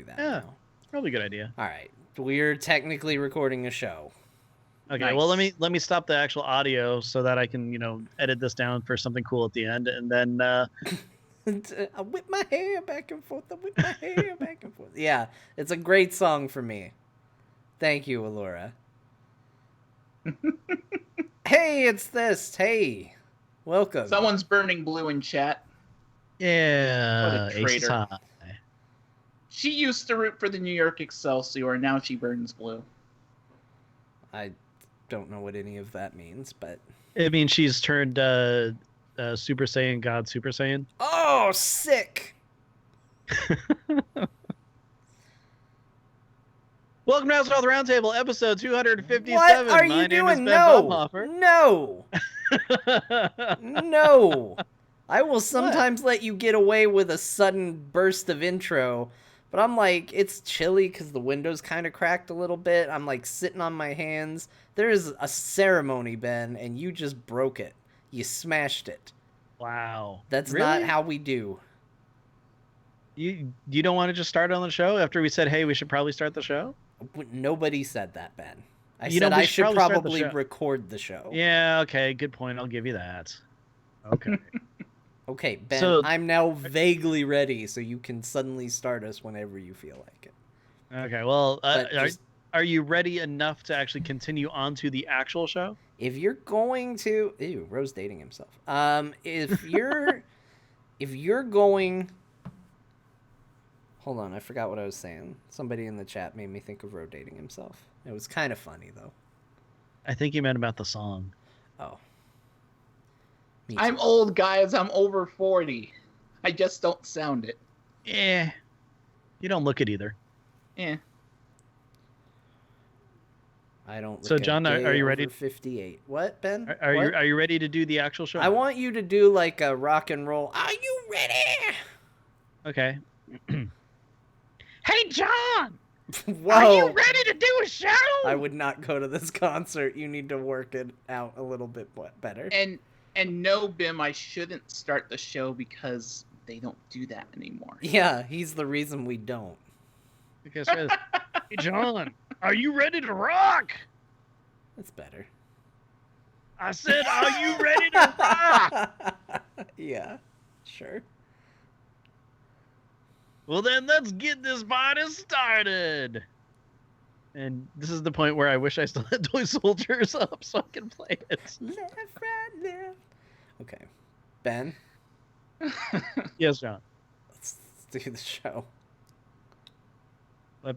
do that Yeah, now. probably a good idea. All right. We're technically recording a show. Okay, Nice. well let me stop the actual audio so that I can edit this down for something cool at the end, and then I whip my hair back and forth. I whip my hair back and forth. Yeah, it's a great song for me. Thank you, Allura. Hey, it's this. Hey, welcome. Someone's burning blue in chat. yeah, What a Aces traitor. High. She used to root for the New York Excelsior, and now she burns blue. I don't know what any of that means, but I mean, she's turned Super Saiyan God Super Saiyan. oh, sick. Welcome to Outland Roundtable, episode 257. What are My you name is doing? Ben Baumhofer. No. No. I will sometimes let you get away with a sudden burst of intro, but I'm like, it's chilly because the window's kind of cracked a little bit. I'm like sitting on my hands. There is a ceremony, Ben, and you just broke it. You smashed it. Wow. That's Really? not how we do. You don't want to just start on the show after we said, hey, we should probably start the show? Nobody said that, Ben. I You know, said we I should should probably start the probably show. record the show. Yeah, okay, good point. I'll give you that. Okay. Okay, Ben, So- I'm now vaguely ready, so you can suddenly start us whenever you feel like it. Okay, well, But just, are you ready enough to actually continue on to the actual show? if you're going to... Ew, Rose dating himself. If you're going... Hold on, I forgot what I was saying. Somebody in the chat made me think of Rose dating himself. It was kind of funny, though. I think you meant about the song. Oh. Me I'm too. old, guys. I'm over 40. I just don't sound it. Eh. You don't look it either. Eh. I don't So, look a John, are day you ready? over 58. What, Ben? Are What? you ready to do the actual show? I want you to do like a rock and roll. Are you ready? Okay. Hey, John! Whoa. Are you ready to do a show? I would not go to this concert. You need to work it out a little bit better. And no, Bim, I shouldn't start the show because they don't do that anymore. Yeah, he's the reason we don't. Because, hey, John, are you ready to rock? That's better. I said, are you ready to rock? Yeah, sure. Well, then let's get this party started. And this is the point where I wish I still had Toy Soldiers up so I can play it. Left, right, left. Okay. Ben, Yes, John. let's do the show.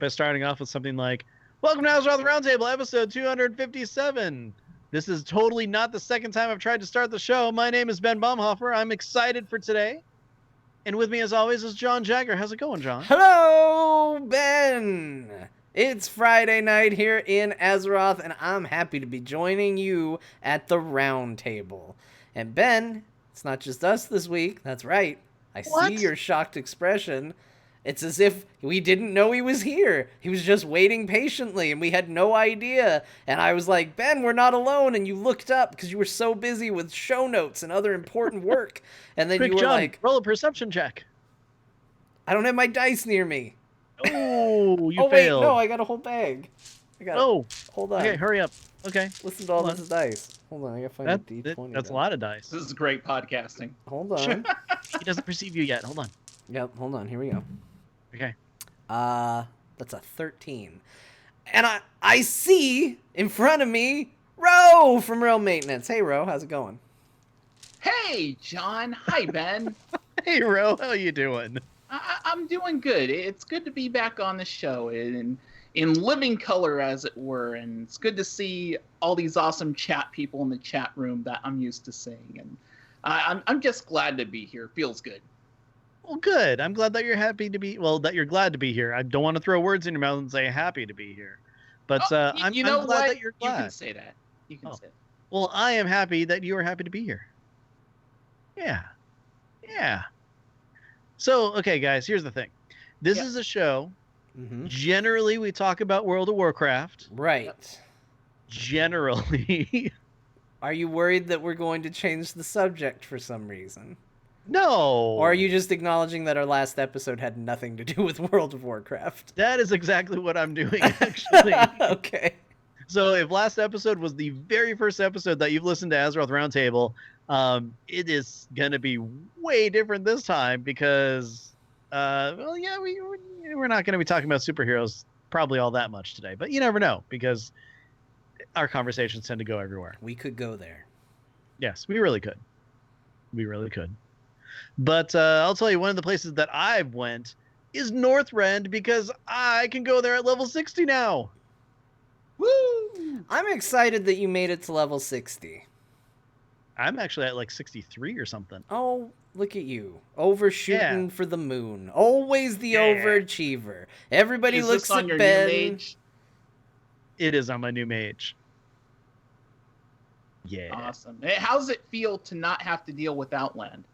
By starting off with something like, welcome to House the Roundtable, episode 257. This is totally not the second time I've tried to start the show. My name is Ben Baumhofer. I'm excited for today. And with me, as always, is John Jagger. How's it going, John? Hello, Ben! It's Friday night here in Azeroth, and I'm happy to be joining you at the round table. And Ben, it's not just us this week. That's right. I What? see your shocked expression. It's as if we didn't know he was here. He was just waiting patiently, and we had no idea. And I was like, Ben, we're not alone. And you looked up because you were so busy with show notes and other important work. And then Quick, you were John, like, roll a perception check. I don't have my dice near me. Oh, you oh, failed. wait, no, I got a whole bag. I got Oh, Hold on. okay, hurry up. Okay, Listen to all hold on. this dice. Hold on, I gotta find a D20. that's a though. lot of dice. This is great podcasting. Hold on. He doesn't perceive you yet. Hold on. Yep, hold on. Here we go. Okay. That's a 13. And I see in front of me Ro from Real Maintenance. Hey, Ro, how's it going? Hey, John. Hi, Ben. Hey, Ro, how you doing? I'm doing good. It's good to be back on the show in living color, as it were. And it's good to see all these awesome chat people in the chat room that I'm used to seeing. And I'm just glad to be here. Feels good. Well, good. I'm glad that you're happy to be. Well, that you're glad to be here. I don't want to throw words in your mouth and say happy to be here, but I'm glad that you're glad. You can say that. You can say that. Well, I am happy that you are happy to be here. Yeah. Yeah. So, okay, guys, here's the thing. This is a show. Mm-hmm. Generally, we talk about World of Warcraft. Right. Generally. Are you worried that we're going to change the subject for some reason? No. Or are you just acknowledging that our last episode had nothing to do with World of Warcraft? That is exactly what I'm doing, actually. Okay. So if last episode was the very first episode that you've listened to Azeroth Roundtable, it is going to be way different this time because, well, yeah, we're not going to be talking about superheroes probably all that much today. But you never know because our conversations tend to go everywhere. We could go there. Yes, we really could. We really could. But I'll tell you, one of the places that I've went is Northrend because I can go there at level 60 now. Woo! I'm excited that you made it to level 60. I'm actually at like 63 or something. Oh, look at you. Overshooting Yeah. for the moon. Always the Yeah. overachiever. Everybody Is looks this on at your Ben. new mage? It is on my new mage. Yeah. Awesome. How does it feel to not have to deal with Outland?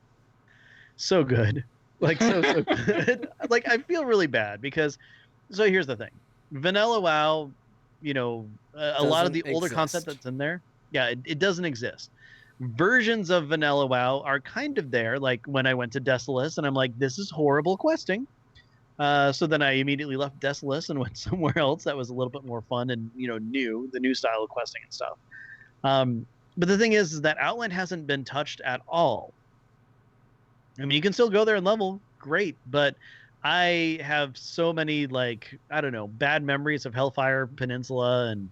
So good. Like, so good. Like, I feel really bad because, so here's the thing. Vanilla WoW, you know, a lot of the Doesn't older exist. content that's in there, yeah, it doesn't exist. Versions of Vanilla WoW are kind of there. Like when I went to Desolus and I'm like, this is horrible questing. So then I immediately left Desolus and went somewhere else that was a little bit more fun and, you know, the new style of questing and stuff. But the thing is that Outland hasn't been touched at all. I mean, you can still go there and level, great, but I have so many, like, I don't know, bad memories of Hellfire Peninsula, and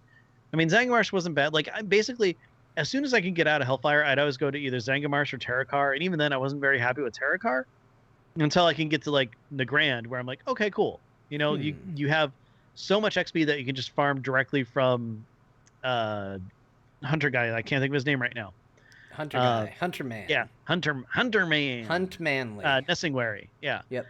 I mean, Zangarmarsh wasn't bad. Like, I basically, as soon as I could get out of Hellfire, I'd always go to either Zangarmarsh or Terrakar, and even then, I wasn't very happy with Terrakar until I can get to like Nagrand, where I'm like, okay, cool. You know, you have so much XP that you can just farm directly from Hunter guy. I can't think of his name right now. Hunter guy. Hunter man. Yeah, Hunter man. Hunt manly. Nessingwary. Yeah. Yep.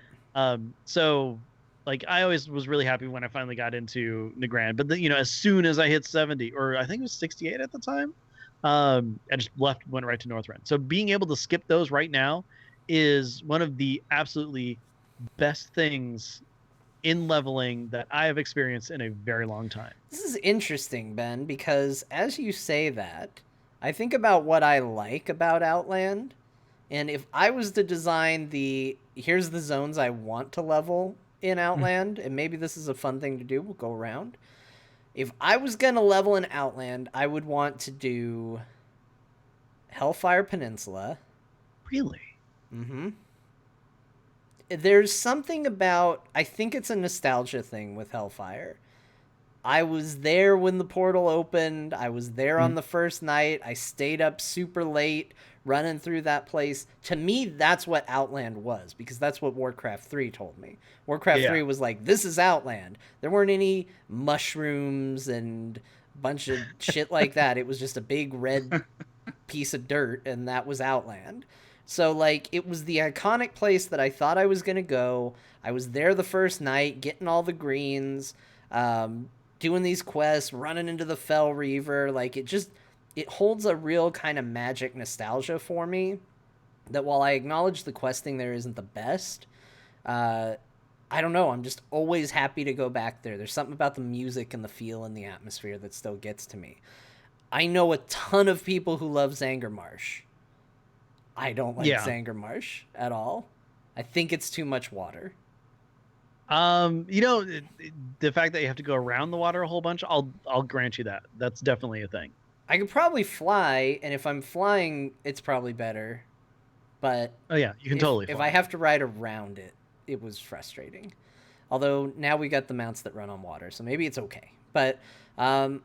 So like I always was really happy when I finally got into Nagrand, but then, you know, as soon as I hit 70, or I think it was 68 at the time, I just went right to Northrend. So being able to skip those right now is one of the absolutely best things in leveling that I have experienced in a very long time. This is interesting, Ben, because as you say that, I think about what I like about Outland, and if I was to design here's the zones I want to level in Outland, and maybe this is a fun thing to do, we'll go around. If I was going to level in Outland, I would want to do Hellfire Peninsula. Really? Mm-hmm. There's something about, I think it's a nostalgia thing with Hellfire. I was there when the portal opened. I was there on the first night. I stayed up super late running through that place. To me, that's what Outland was, because that's what Warcraft 3 told me. Warcraft 3 was like, this is Outland. There weren't any mushrooms and a bunch of shit like that. It was just a big red piece of dirt, and that was Outland. So, like, it was the iconic place that I thought I was going to go. I was there the first night, getting all the greens, doing these quests, running into the Fell Reaver. Like, it holds a real kind of magic nostalgia for me, that while I acknowledge the questing there isn't the best, I don't know, I'm just always happy to go back there. There's something about the music and the feel and the atmosphere that still gets to me. I know a ton of people who love Zangarmarsh. I don't like Zangarmarsh at all. I think it's too much water. You know, the fact that you have to go around the water a whole bunch, I'll grant you that. That's definitely a thing. I could probably fly, and if I'm flying, it's probably better. But oh yeah, you can totally fly. If I have to ride around it, it was frustrating. Although now we got the mounts that run on water, so maybe it's okay. But I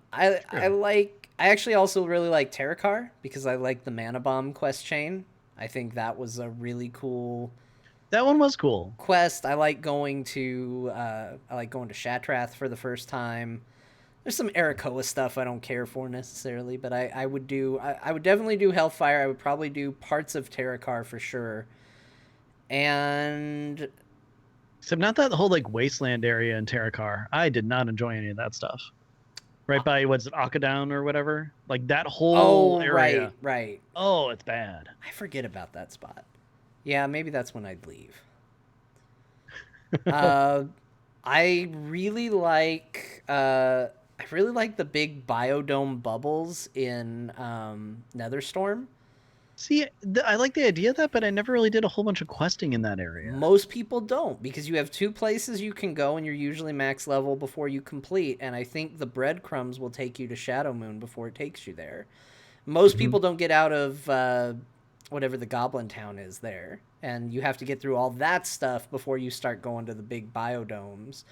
actually also really like Terrakar, because I like the Mana Bomb quest chain. I think that was a really cool. That one was cool. Quest. I like going to Shatrath for the first time. There's some Arakoa stuff I don't care for necessarily, but I would definitely do Hellfire. I would probably do parts of Terrakar for sure. And except not that whole like wasteland area in Terrakar. I did not enjoy any of that stuff. Right by what's it, Akadown or whatever? Like that whole area. Right. Oh, it's bad. I forget about that spot. Yeah, maybe that's when I'd leave. I really like the big biodome bubbles in Netherstorm. See, I like the idea of that, but I never really did a whole bunch of questing in that area. Most people don't, because you have 2 places you can go and you're usually max level before you complete, and I think the breadcrumbs will take you to Shadow Moon before it takes you there. Most people don't get out of whatever the Goblin Town is there, and you have to get through all that stuff before you start going to the big biodomes.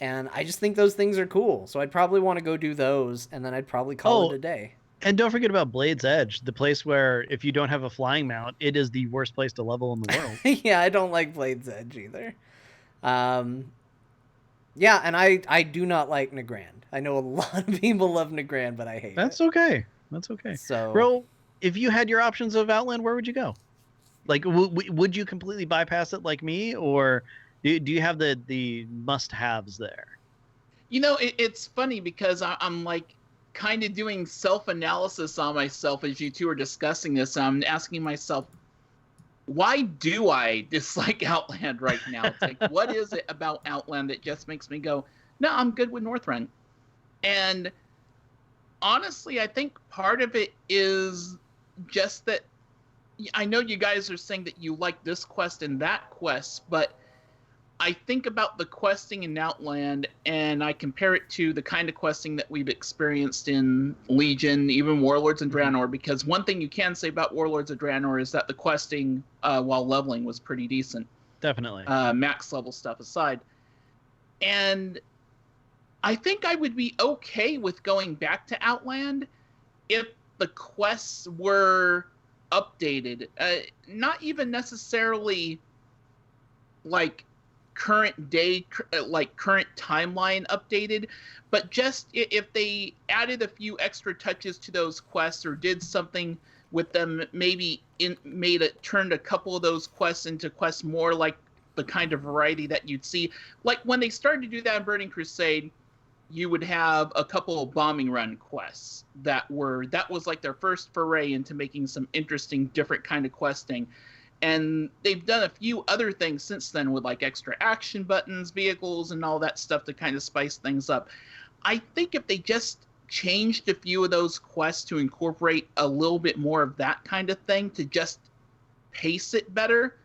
And I just think those things are cool, so I'd probably want to go do those, and then I'd probably call it a day. And don't forget about Blade's Edge, the place where if you don't have a flying mount, it is the worst place to level in the world. Yeah, I don't like Blade's Edge either. Yeah, and I do not like Nagrand. I know a lot of people love Nagrand, but I hate That's it. okay. That's okay. So, bro, if you had your options of Outland, where would you go? Like, would you completely bypass it like me, or do you have the must-haves there? You know, it's funny because I'm like kind of doing self-analysis on myself as you two are discussing this. I'm asking myself, why do I dislike Outland right now? It's like, what is it about Outland that just makes me go, no, I'm good with Northrend? And honestly, I think part of it is just that I know you guys are saying that you like this quest and that quest, but I think about the questing in Outland and I compare it to the kind of questing that we've experienced in Legion, even Warlords and Draenor, because one thing you can say about Warlords of Draenor is that the questing while leveling was pretty decent. Definitely. Max level stuff aside. And I think I would be okay with going back to Outland if the quests were updated. Not even necessarily like current day, like current timeline updated, but just if they added a few extra touches to those quests or did something with them, maybe turned a couple of those quests into quests more like the kind of variety that you'd see. Like when they started to do that in Burning Crusade, you would have a couple of bombing run quests that was like their first foray into making some interesting different kind of questing. And they've done a few other things since then with like extra action buttons, vehicles, and all that stuff to kind of spice things up. I think if they just changed a few of those quests to incorporate a little bit more of that kind of thing to just pace it better,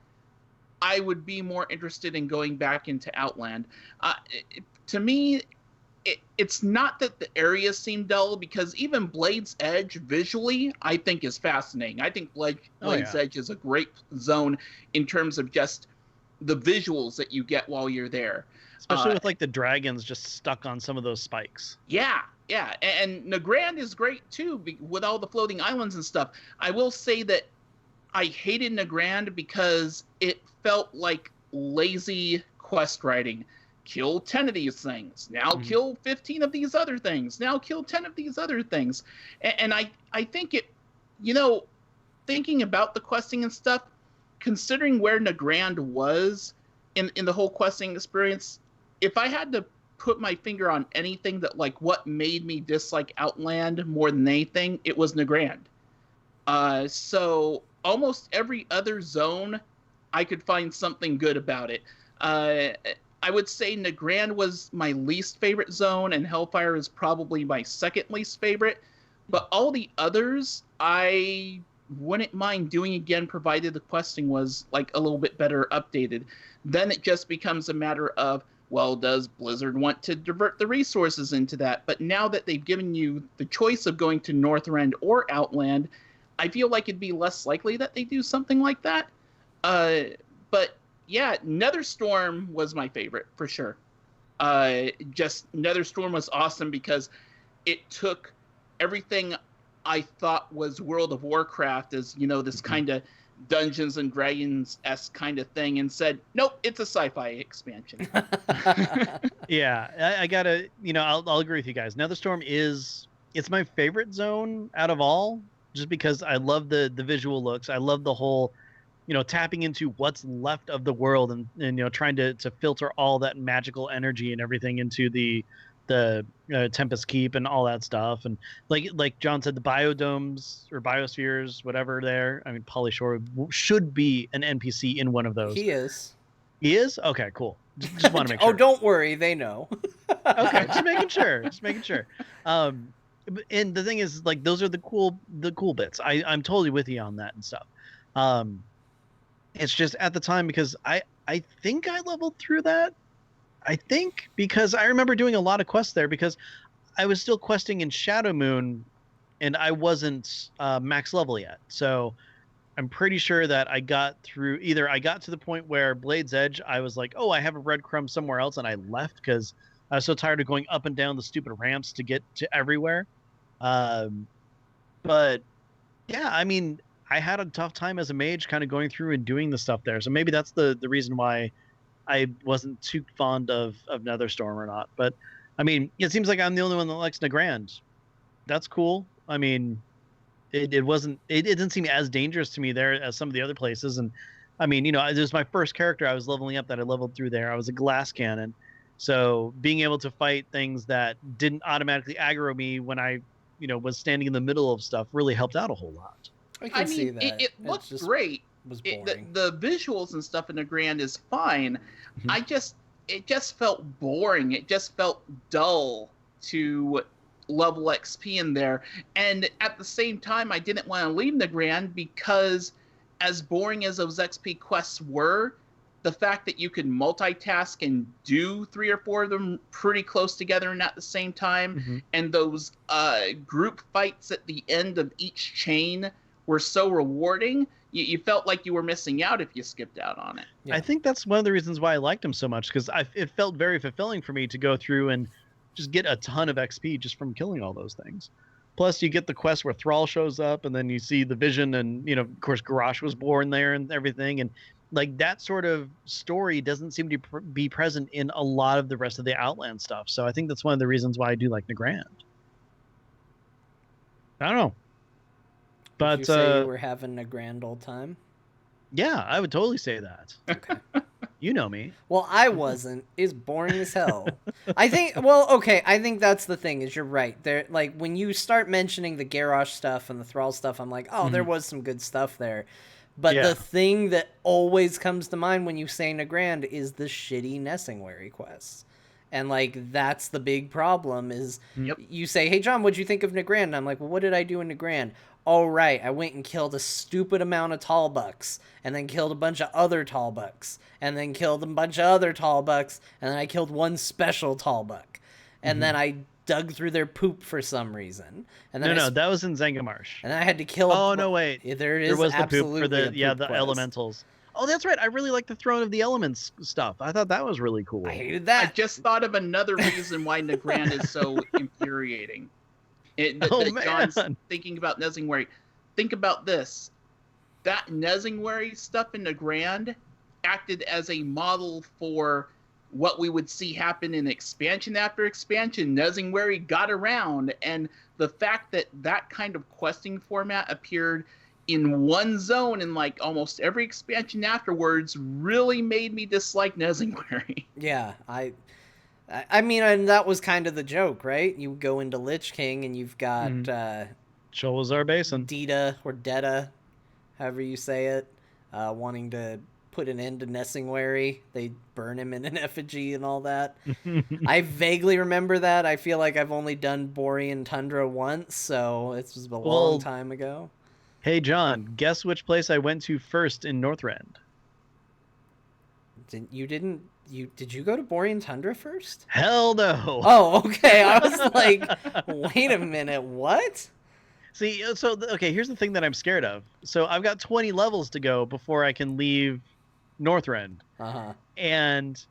I would be more interested in going back into Outland. To me, it's not that the areas seem dull, because even Blade's Edge visually I think is fascinating. I think Blade's Edge is a great zone in terms of just the visuals that you get while you're there, especially with like the dragons just stuck on some of those spikes. Yeah, and Nagrand is great too with all the floating islands and stuff. I will say that I hated Nagrand because it felt like lazy quest writing. Kill 10 of these things. Now kill 15 of these other things. Now kill 10 of these other things. And I think it, thinking about the questing and stuff, considering where Nagrand was in the whole questing experience, if I had to put my finger on anything that like what made me dislike Outland more than anything, it was Nagrand. So almost every other zone, I could find something good about it. I would say Nagrand was my least favorite zone, and Hellfire is probably my second least favorite. But all the others, I wouldn't mind doing again, provided the questing was like a little bit better updated. Then it just becomes a matter of, well, does Blizzard want to divert the resources into that? But now that they've given you the choice of going to Northrend or Outland, I feel like it'd be less likely that they do something like that. But yeah, Netherstorm was my favorite for sure. Just Netherstorm was awesome because it took everything I thought was World of Warcraft as, this kind of Dungeons and Dragons-esque kind of thing and said, nope, it's a sci-fi expansion. Yeah, I gotta, I'll agree with you guys. Netherstorm it's my favorite zone out of all, just because I love the visual looks. I love the whole, tapping into what's left of the world and trying to filter all that magical energy and everything into the Tempest Keep and all that stuff. And like John said, the biodomes or biospheres, whatever there. I mean, Polyshore should be an NPC in one of those. He is. He is? Okay, cool. Just want to make sure. Oh, don't worry. They know. Okay, just making sure. And the thing is, like, those are the cool bits. I'm totally with you on that and stuff. Um, it's just at the time because I think I leveled through that. I think because I remember doing a lot of quests there because I was still questing in Shadow Moon, and I wasn't max level yet. So I'm pretty sure that I got through I got to the point where Blade's Edge, I was like, oh, I have a breadcrumb somewhere else, and I left because I was so tired of going up and down the stupid ramps to get to everywhere. But yeah, I mean, I had a tough time as a mage kind of going through and doing the stuff there. So maybe that's the reason why I wasn't too fond of Netherstorm or not. But I mean, it seems like I'm the only one that likes Nagrand. That's cool. I mean, it didn't seem as dangerous to me there as some of the other places. And I mean, it was my first character I was leveling up that I leveled through there. I was a glass cannon. So being able to fight things that didn't automatically aggro me when I, was standing in the middle of stuff really helped out a whole lot. I mean, see that. It looked great. Was boring. The visuals and stuff in the Grand is fine. Mm-hmm. It just felt boring. It just felt dull to level XP in there. And at the same time, I didn't want to leave the Grand because as boring as those XP quests were, the fact that you could multitask and do 3 or 4 of them pretty close together and at the same time, and those group fights at the end of each chain were so rewarding, you felt like you were missing out if you skipped out on it. Yeah. I think that's one of the reasons why I liked them so much, because it felt very fulfilling for me to go through and just get a ton of XP just from killing all those things. Plus, you get the quest where Thrall shows up, and then you see the vision, and, of course, Garrosh was born there and everything, and like that sort of story doesn't seem to be present in a lot of the rest of the Outland stuff. So I think that's one of the reasons why I do like Nagrand. I don't know. But would you say you were having a grand old time? Yeah, I would totally say that. Okay. You know me. Well, I wasn't. It's boring as hell. I think that's the thing, is you're right. There, like, when you start mentioning the Garrosh stuff and the Thrall stuff, I'm like, oh, there was some good stuff there. But the thing that always comes to mind when you say Nagrand is the shitty Nessingwary quests. And, like, that's the big problem is you say, hey, John, what'd you think of Nagrand? And I'm like, well, what did I do in Nagrand? Oh, right, I went and killed a stupid amount of tallbucks, and then killed a bunch of other tallbucks, and then killed a bunch of other tallbucks, and then I killed one special tallbuck. And then I dug through their poop for some reason. And then that was in Zangamarsh. And then I had to kill no, wait. There was the absolutely poop for the quest. elementals. Oh, that's right. I really like the Throne of the Elements stuff. I thought that was really cool. I hated that. I just thought of another reason why Nagrand is so infuriating. John's thinking about Nessingwary. Think about this. That Nessingwary stuff in Nagrand acted as a model for what we would see happen in expansion after expansion. Nessingwary got around, and the fact that that kind of questing format appeared in one zone in like almost every expansion afterwards really made me dislike Nessingwary. Yeah, I mean, and that was kind of the joke, right? You go into Lich King and you've got Sholazar Basin, Dita or Detta, however you say it, wanting to put an end to Nessingwary. They burn him in an effigy and all that. I vaguely remember that. I feel like I've only done Borean Tundra once, so it was a long time ago. Hey, John, guess which place I went to first in Northrend? Did you go to Borean Tundra first? Hell no. Oh, okay. I was like, wait a minute, what? See, okay, here's the thing that I'm scared of. So I've got 20 levels to go before I can leave Northrend. And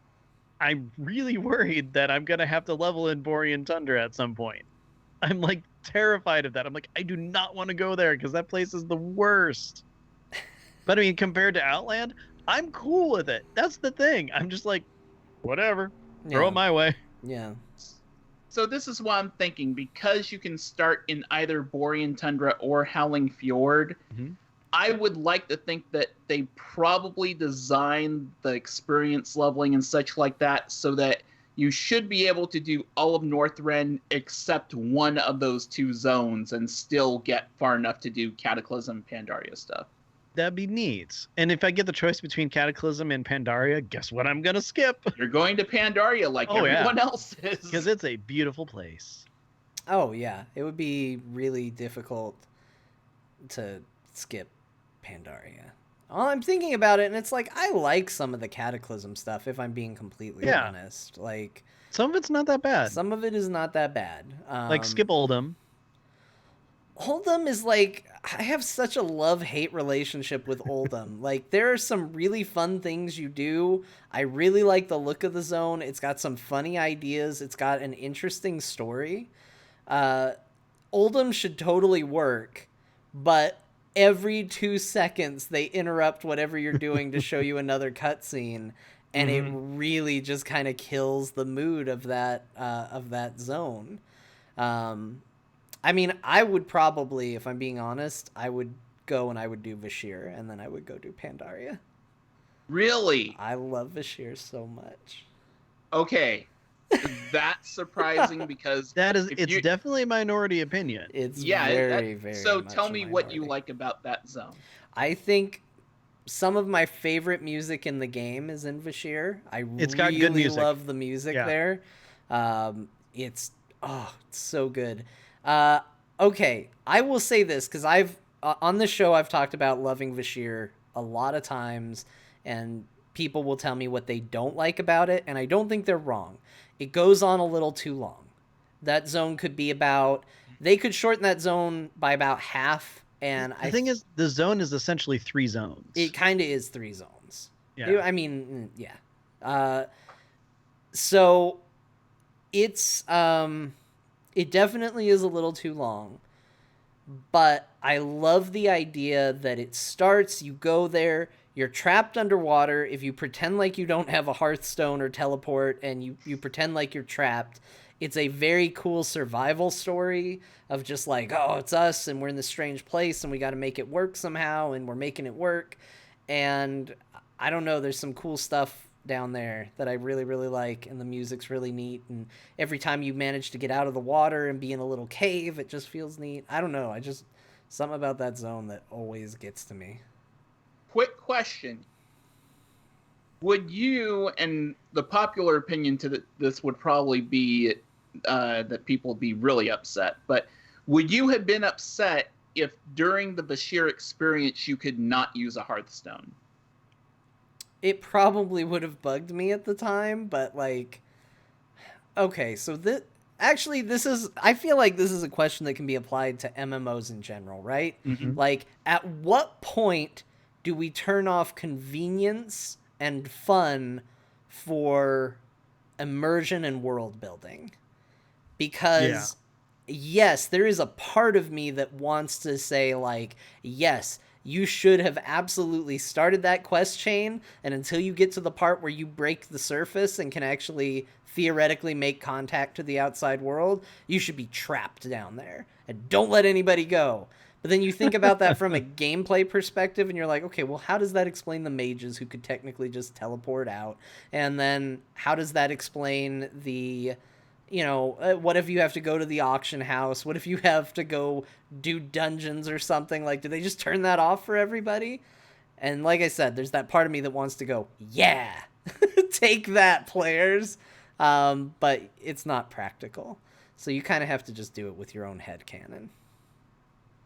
I'm really worried that I'm going to have to level in Borean Tundra at some point. I'm like terrified of that. I'm like, I do not want to go there because that place is the worst. But I mean, compared to Outland, I'm cool with it. That's the thing. I'm just like, whatever. Throw it my way. Yeah. So this is what I'm thinking. Because you can start in either Borean Tundra or Howling Fjord, I would like to think that they probably designed the experience leveling and such like that so that you should be able to do all of Northrend except one of those 2 zones and still get far enough to do Cataclysm Pandaria stuff. That'd be neat. And if I get the choice between Cataclysm and Pandaria, guess what I'm going to skip? You're going to Pandaria like everyone else is. Because it's a beautiful place. Oh yeah, it would be really difficult to skip Pandaria. Well, I'm thinking about it, and it's like I like some of the Cataclysm stuff. If I'm being completely Yeah. honest, like Some of it's not that bad. some of it is not that bad. Like skip Oldham. Oldham is like, I have such a love-hate relationship with Oldham. Like, there are some really fun things you do. I really like the look of the zone. It's got some funny ideas. It's got an interesting story. Oldham should totally work, but every 2 seconds they interrupt whatever you're doing to show you another cutscene, and it really just kind of kills the mood of that zone. I mean, I would probably, if I'm being honest, I would go and I would do Vashir, and then I would go do Pandaria. Really? I love Vashir so much. Okay. That's surprising because It's definitely a minority opinion. It's very so much tell a me what you minority. like about that zone. I think some of my favorite music in the game is in Vashir. It's got good music. Love the music there. It's so good. Okay, I will say this because I've on the show I've talked about loving Vashir a lot of times, and people will tell me what they don't like about it, and I don't think they're wrong. It goes on a little too long. That zone could be they could shorten that zone by about half, and The thing is, the zone is essentially 3 zones. it kind of is 3 zones. Yeah. I mean, yeah. So it's it definitely is a little too long, but I love the idea that it starts, you go there, you're trapped underwater. If you pretend like you don't have a Hearthstone or teleport and you pretend like you're trapped, it's a very cool survival story of just like, oh, it's us and we're in this strange place and we got to make it work somehow, and we're making it work. And I don't know, there's some cool stuff down there that I really, really like, and the music's really neat, and every time you manage to get out of the water and be in a little cave, it just feels neat. I don't know, something about that zone that always gets to me. Quick question. Would you, and the popular opinion to this would probably be that people would be really upset, but would you have been upset if during the Bashir experience you could not use a Hearthstone? It probably would have bugged me at the time, but like, okay, so I feel like this is a question that can be applied to MMOs in general, right? Mhm. Like, at what point do we turn off convenience and fun for immersion and world building? Because yes, there is a part of me that wants to say like, yes, you should have absolutely started that quest chain, and until you get to the part where you break the surface and can actually theoretically make contact to the outside world, you should be trapped down there and don't let anybody go. But then you think about that from a gameplay perspective, and you're like, okay, well, how does that explain the mages who could technically just teleport out? And then how does that explain the, what if you have to go to the auction house? What if you have to go do dungeons or something? Like, do they just turn that off for everybody? And like I said, there's that part of me that wants to go, yeah, take that, players. But it's not practical. So you kind of have to just do it with your own headcanon.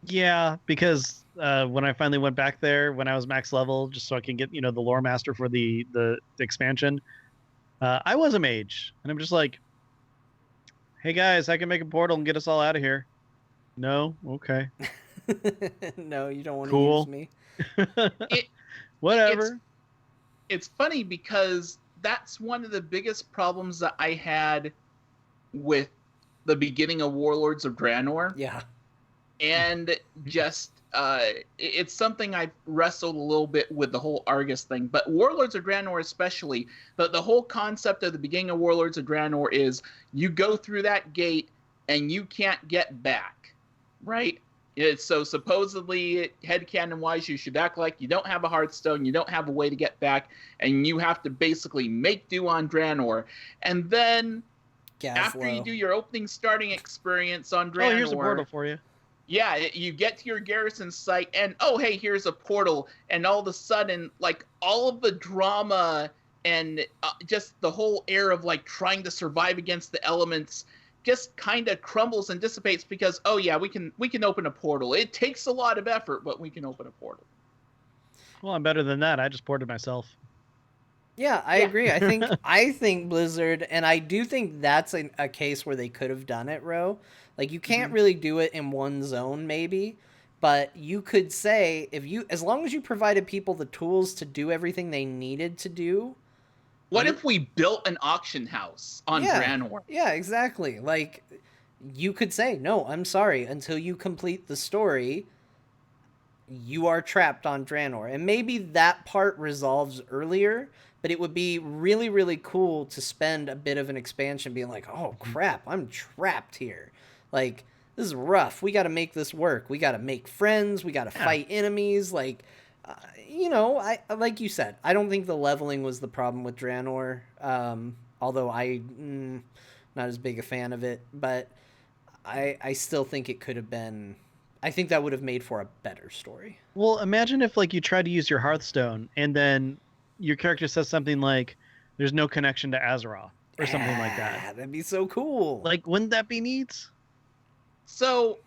Yeah, because when I finally went back there when I was max level, just so I can get the lore master for the expansion, I was a mage, and I'm just like, hey guys, I can make a portal and get us all out of here. No, okay. No, you don't want Cool. to use me. Whatever. It's funny because that's one of the biggest problems that I had with the beginning of Warlords of Draenor. Yeah. And just it's something I've wrestled a little bit with the whole Argus thing, but Warlords of Draenor especially, the whole concept of the beginning of Warlords of Draenor is you go through that gate and you can't get back, right? So supposedly, headcanon-wise, you should act like you don't have a Hearthstone, you don't have a way to get back, and you have to basically make do on Draenor. And then after you do your opening starting experience on Draenor... Oh, here's a portal for you. Yeah, you get to your garrison site, and oh, hey, here's a portal, and all of a sudden, like, all of the drama and just the whole air of, like, trying to survive against the elements just kind of crumbles and dissipates because, oh yeah, we can open a portal. It takes a lot of effort, but we can open a portal. Well, I'm better than that. I just ported myself. Yeah, I Yeah. agree. I think Blizzard, and I do think that's a case where they could have done it, Ro. Like, you can't really do it in one zone, maybe, but you could say, as long as you provided people the tools to do everything they needed to do. What if we built an auction house on Draenor? Yeah, exactly. Like, you could say, no, I'm sorry, until you complete the story, you are trapped on Draenor. And maybe that part resolves earlier, but it would be really, really cool to spend a bit of an expansion being like, oh crap, I'm trapped here. Like, this is rough. We got to make this work. We got to make friends. We got to fight enemies. Like, I like you said, I don't think the leveling was the problem with Draenor. Although not as big a fan of it, but I still think it could have been. I think that would have made for a better story. Well, imagine if like you tried to use your Hearthstone and then your character says something like, "There's no connection to Azeroth" or something like that. That'd be so cool. Like, wouldn't that be neat? So,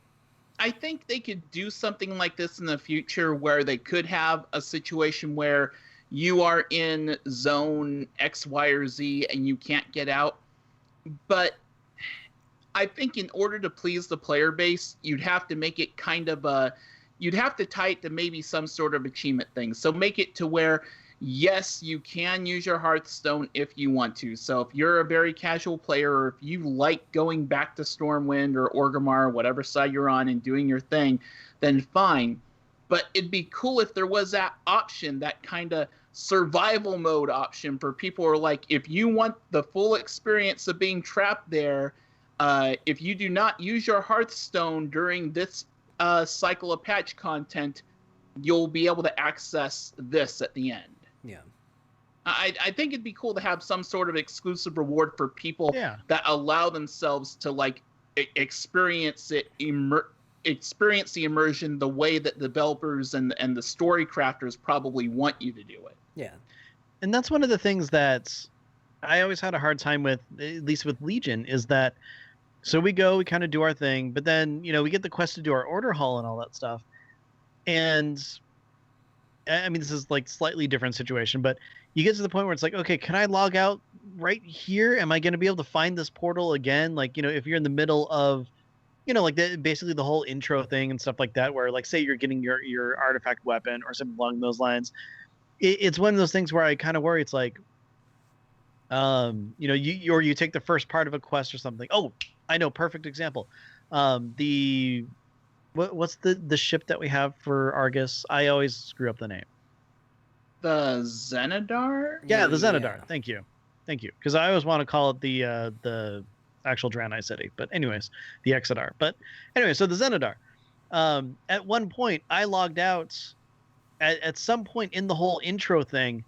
I think they could do something like this in the future where they could have a situation where you are in zone X, Y, or Z and you can't get out. But I think in order to please the player base, you'd have to make it kind of you'd have to tie it to maybe some sort of achievement thing. So make it to where, yes, you can use your Hearthstone if you want to. So if you're a very casual player, or if you like going back to Stormwind or Orgrimmar, whatever side you're on, and doing your thing, then fine. But it'd be cool if there was that option, that kind of survival mode option for people who are like, if you want the full experience of being trapped there, if you do not use your Hearthstone during this cycle of patch content, you'll be able to access this at the end. Yeah. I think it'd be cool to have some sort of exclusive reward for people that allow themselves to like experience it, experience the immersion the way that the developers and the story crafters probably want you to do it. Yeah. And that's one of the things that I always had a hard time with, at least with Legion, is that so we kind of do our thing, but then, we get the quest to do our order hall and all that stuff. And I mean, this is like slightly different situation, but you get to the point where it's like, okay, can I log out right here? Am I going to be able to find this portal again? Like, if you're in the middle of, like basically the whole intro thing and stuff like that, where like, say you're getting your artifact weapon or something along those lines. It's one of those things where I kind of worry. It's like, you take the first part of a quest or something. Oh, I know, perfect example. What's the ship that we have for Argus? I always screw up the name. The Xenadar? Yeah, the Xenadar. Yeah. Thank you. Because I always want to call it the actual Draenei city. But anyways, the Exodar. But anyway, so the Xenadar. At one point, I logged out at some point in the whole intro thing,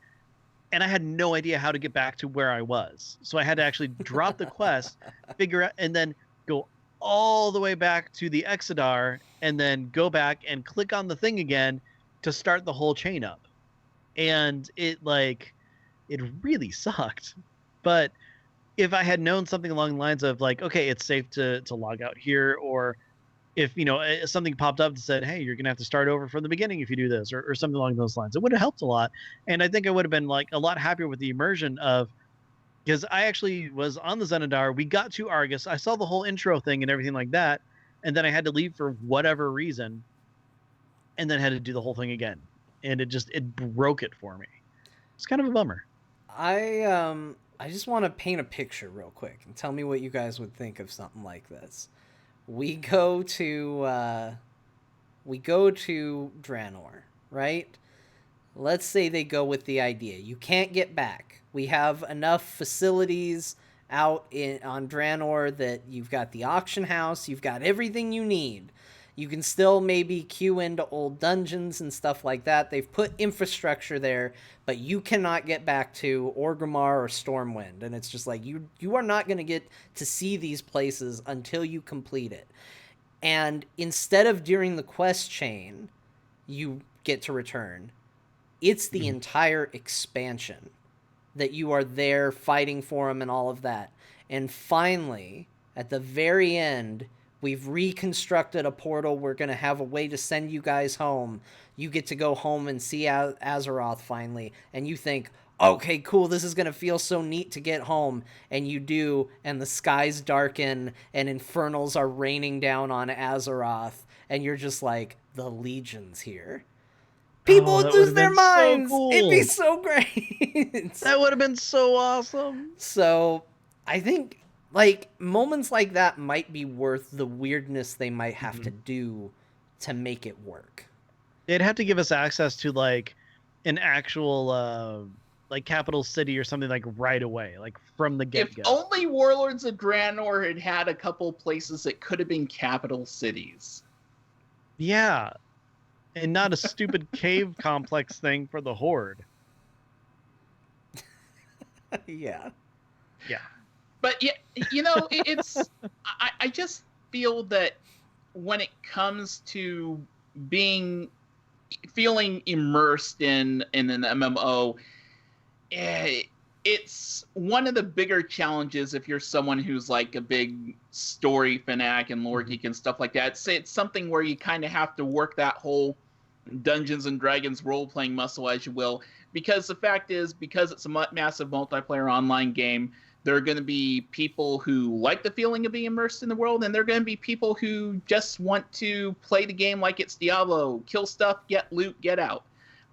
and I had no idea how to get back to where I was. So I had to actually drop the quest, figure out, and then go all the way back to the Exodar, and then go back and click on the thing again to start the whole chain up. And it really sucked. But if I had known something along the lines of like, okay, it's safe to log out here, or if something popped up that said, hey, you're gonna have to start over from the beginning if you do this, or something along those lines, it would have helped a lot. And I think I would have been like a lot happier with the immersion of, because I actually was on the Xenadar, we got to Argus, I saw the whole intro thing and everything like that, and then I had to leave for whatever reason, and then had to do the whole thing again, and it broke it for me. It's kind of a bummer. I just want to paint a picture real quick and tell me what you guys would think of something like this. We go to Draenor, right? Let's say they go with the idea you can't get back. We have enough facilities out on Draenor that you've got the auction house, you've got everything you need. You can still maybe queue into old dungeons and stuff like that. They've put infrastructure there, but you cannot get back to Orgrimmar or Stormwind. And it's just like, you are not going to get to see these places until you complete it. And instead of during the quest chain, you get to return, it's the entire expansion that you are there fighting for them and all of that. And finally, At the very end, we've reconstructed a portal. We're going to have a way to send you guys home. You get to go home and see Azeroth finally. And you think, okay, cool, this is going to feel so neat to get home. And you do, and the skies darken, and infernals are raining down on Azeroth. And you're just like, the Legion's here. People would lose their minds. So cool. It'd be so great. That would have been so awesome. So, I think, like, moments like that might be worth the weirdness they might have to do to make it work. They'd have to give us access to, like, an actual, like, capital city or something, like, right away, like, from the get-go. If only Warlords of Draenor had had a couple places that could have been capital cities. Yeah. And not a stupid cave complex thing for the Horde. Yeah. Yeah. But, yeah, you know, it's... I just feel that when it comes to feeling immersed in an MMO, it's one of the bigger challenges if you're someone who's like a big story fanatic and lore geek and stuff like that. It's something where you kind of have to work that whole Dungeons and Dragons role-playing muscle, as you will, because the fact is, because it's a massive multiplayer online game, there are going to be people who like the feeling of being immersed in the world, and there are going to be people who just want to play the game like it's Diablo, kill stuff, get loot, get out,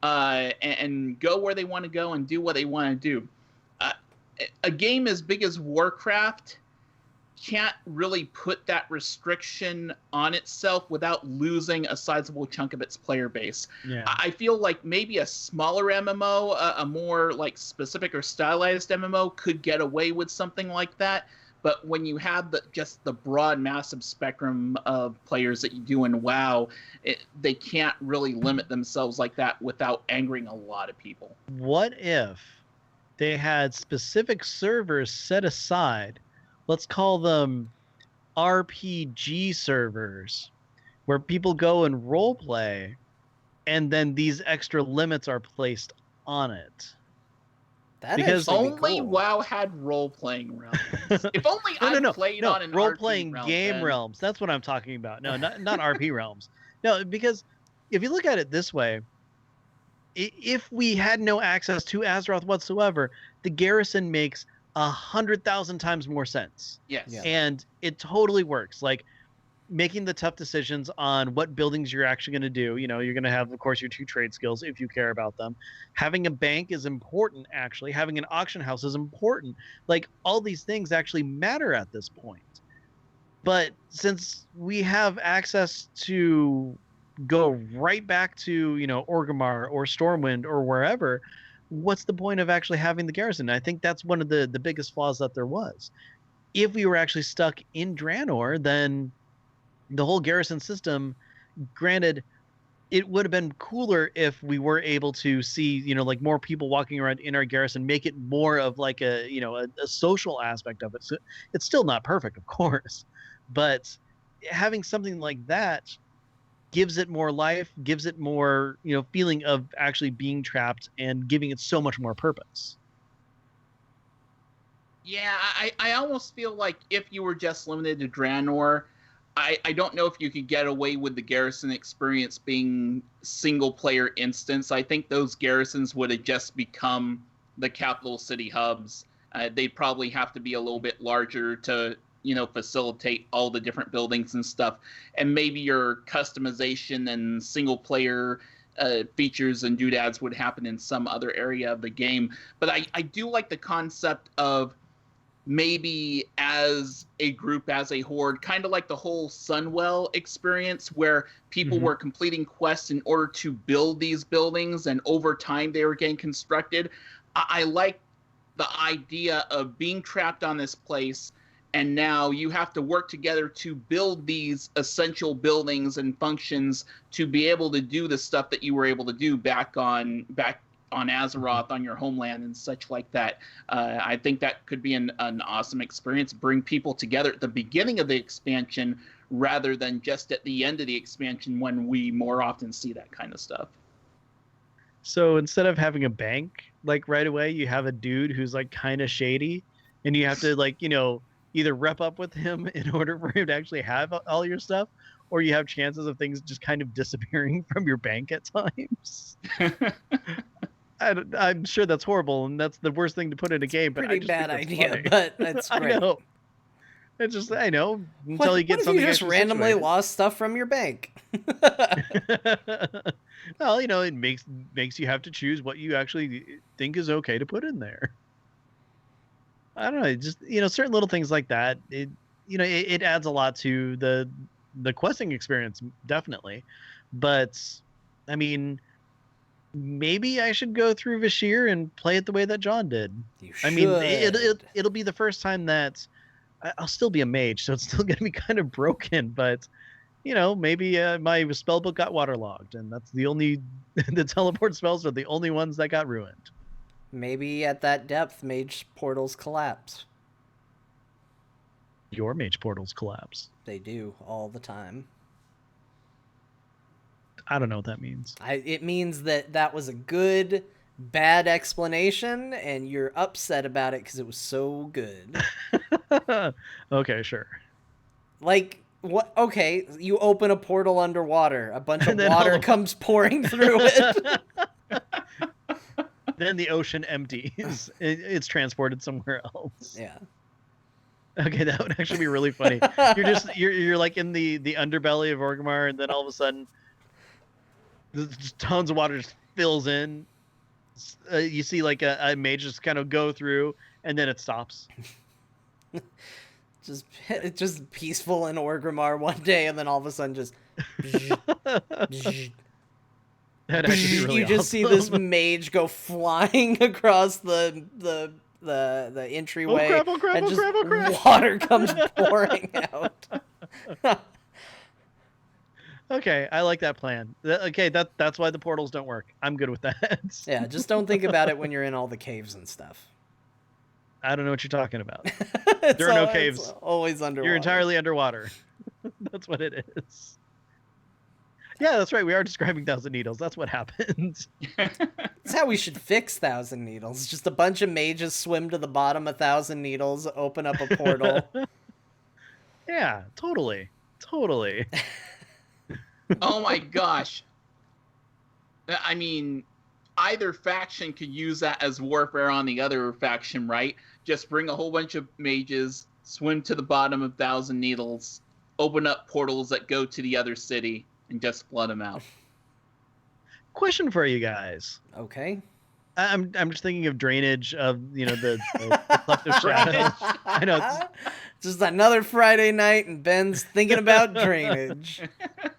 and go where they want to go and do what they want to do. A game as big as Warcraft can't really put that restriction on itself without losing a sizable chunk of its player base. Yeah. I feel like maybe a smaller MMO, a more like specific or stylized MMO could get away with something like that. But when you have just the broad, massive spectrum of players that you do in WoW, they can't really limit themselves like that without angering a lot of people. What if they had specific servers set aside? Let's call them RPG servers, where people go and role play, and then these extra limits are placed on it. Because only cool. WoW had role-playing realms. If only I played on an role-playing RP game realm, realms. That's what I'm talking about. No, not RP realms. No, because if you look at it this way, if we had no access to Azeroth whatsoever, the garrison makes 100,000 times more sense. Yes. Yeah. And it totally works. Like, making the tough decisions on what buildings you're actually going to do. You know, you're going to have, of course, your 2 trade skills if you care about them. Having a bank is important, actually. Having an auction house is important. Like, all these things actually matter at this point. But since we have access to go right back to, you know, Orgrimmar or Stormwind or wherever, what's the point of actually having the garrison? I think that's one of the biggest flaws that there was. If we were actually stuck in Draenor, then the whole garrison system, granted, it would have been cooler if we were able to see, you know, like more people walking around in our garrison, make it more of like a, you know, a social aspect of it. So it's still not perfect, of course, but having something like that gives it more life, gives it more, you know, feeling of actually being trapped and giving it so much more purpose. Yeah, I almost feel like if you were just limited to Draenor, I don't know if you could get away with the garrison experience being single-player instance. I think those garrisons would have just become the capital city hubs. They'd probably have to be a little bit larger to, you know, facilitate all the different buildings and stuff. And maybe your customization and single-player features and doodads would happen in some other area of the game. But I do like the concept of maybe as a group, as a horde, kind of like the whole Sunwell experience, where people were completing quests in order to build these buildings, and over time they were getting constructed. I like the idea of being trapped on this place, and now you have to work together to build these essential buildings and functions to be able to do the stuff that you were able to do back on Azeroth, on your homeland and such like that. I think that could be an awesome experience. Bring people together at the beginning of the expansion rather than just at the end of the expansion, when we more often see that kind of stuff. So instead of having a bank, like right away, you have a dude who's like kind of shady, and you have to, like, you know, either rep up with him in order for him to actually have all your stuff, or you have chances of things just kind of disappearing from your bank at times. I'm sure that's horrible, and that's the worst thing to put in a game. But Pretty I just bad think that's idea, funny. but that's great. I know. It's just until you get what if something you just actually randomly situated. lost stuff from your bank? Well, it makes you have to choose what you actually think is okay to put in there. I don't know, just certain little things like that. It adds a lot to the questing experience, definitely. But I mean, maybe I should go through Vashir and play it the way that John did. You should. I mean, it'll be the first time that I'll still be a mage, so it's still going to be kind of broken. But maybe my spell book got waterlogged, and that's the only the teleport spells are the only ones that got ruined. Maybe at that depth, mage portals collapse. Your mage portals collapse. They do all the time. I don't know what that means. It means that was a good, bad explanation, and you're upset about it because it was so good. Okay, sure. Like, what? Okay, you open a portal underwater. A bunch of water comes pouring through it. Then the ocean empties. It's transported somewhere else. Yeah. Okay, that would actually be really funny. You're like in the underbelly of Orgrimmar, and then all of a sudden, just tons of water just fills in. You see like a mage just kind of go through, and then it stops. just peaceful in Orgrimmar one day, and then all of a sudden just. That'd actually be really you just see this mage go flying across the entryway, and just water comes pouring out. Okay, I like that plan. Okay, that's why the portals don't work. I'm good with that. Yeah, just don't think about it when you're in all the caves and stuff. I don't know what you're talking about. There are no caves. It's always underwater. You're entirely underwater. That's what it is. Yeah, that's right. We are describing Thousand Needles. That's what happens. That's how we should fix Thousand Needles. Just a bunch of mages swim to the bottom of Thousand Needles, open up a portal. Yeah, totally. Oh my gosh. I mean, either faction could use that as warfare on the other faction, right? Just bring a whole bunch of mages, swim to the bottom of Thousand Needles, open up portals that go to the other city, and just flood them out. Question for you guys. Okay. I'm just thinking of drainage of the collective shadows. I know. Just another Friday night, and Ben's thinking about drainage.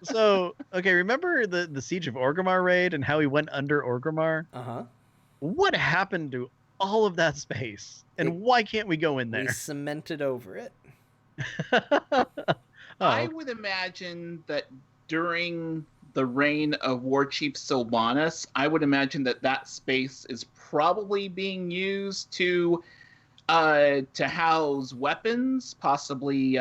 So okay, remember the Siege of Orgrimmar raid and how we went under Orgrimmar? Uh-huh. What happened to all of that space, and why can't we go in there? We cemented over it. I would imagine that during the reign of War Chief Sylvannas, I would imagine that space is probably being used to house weapons, possibly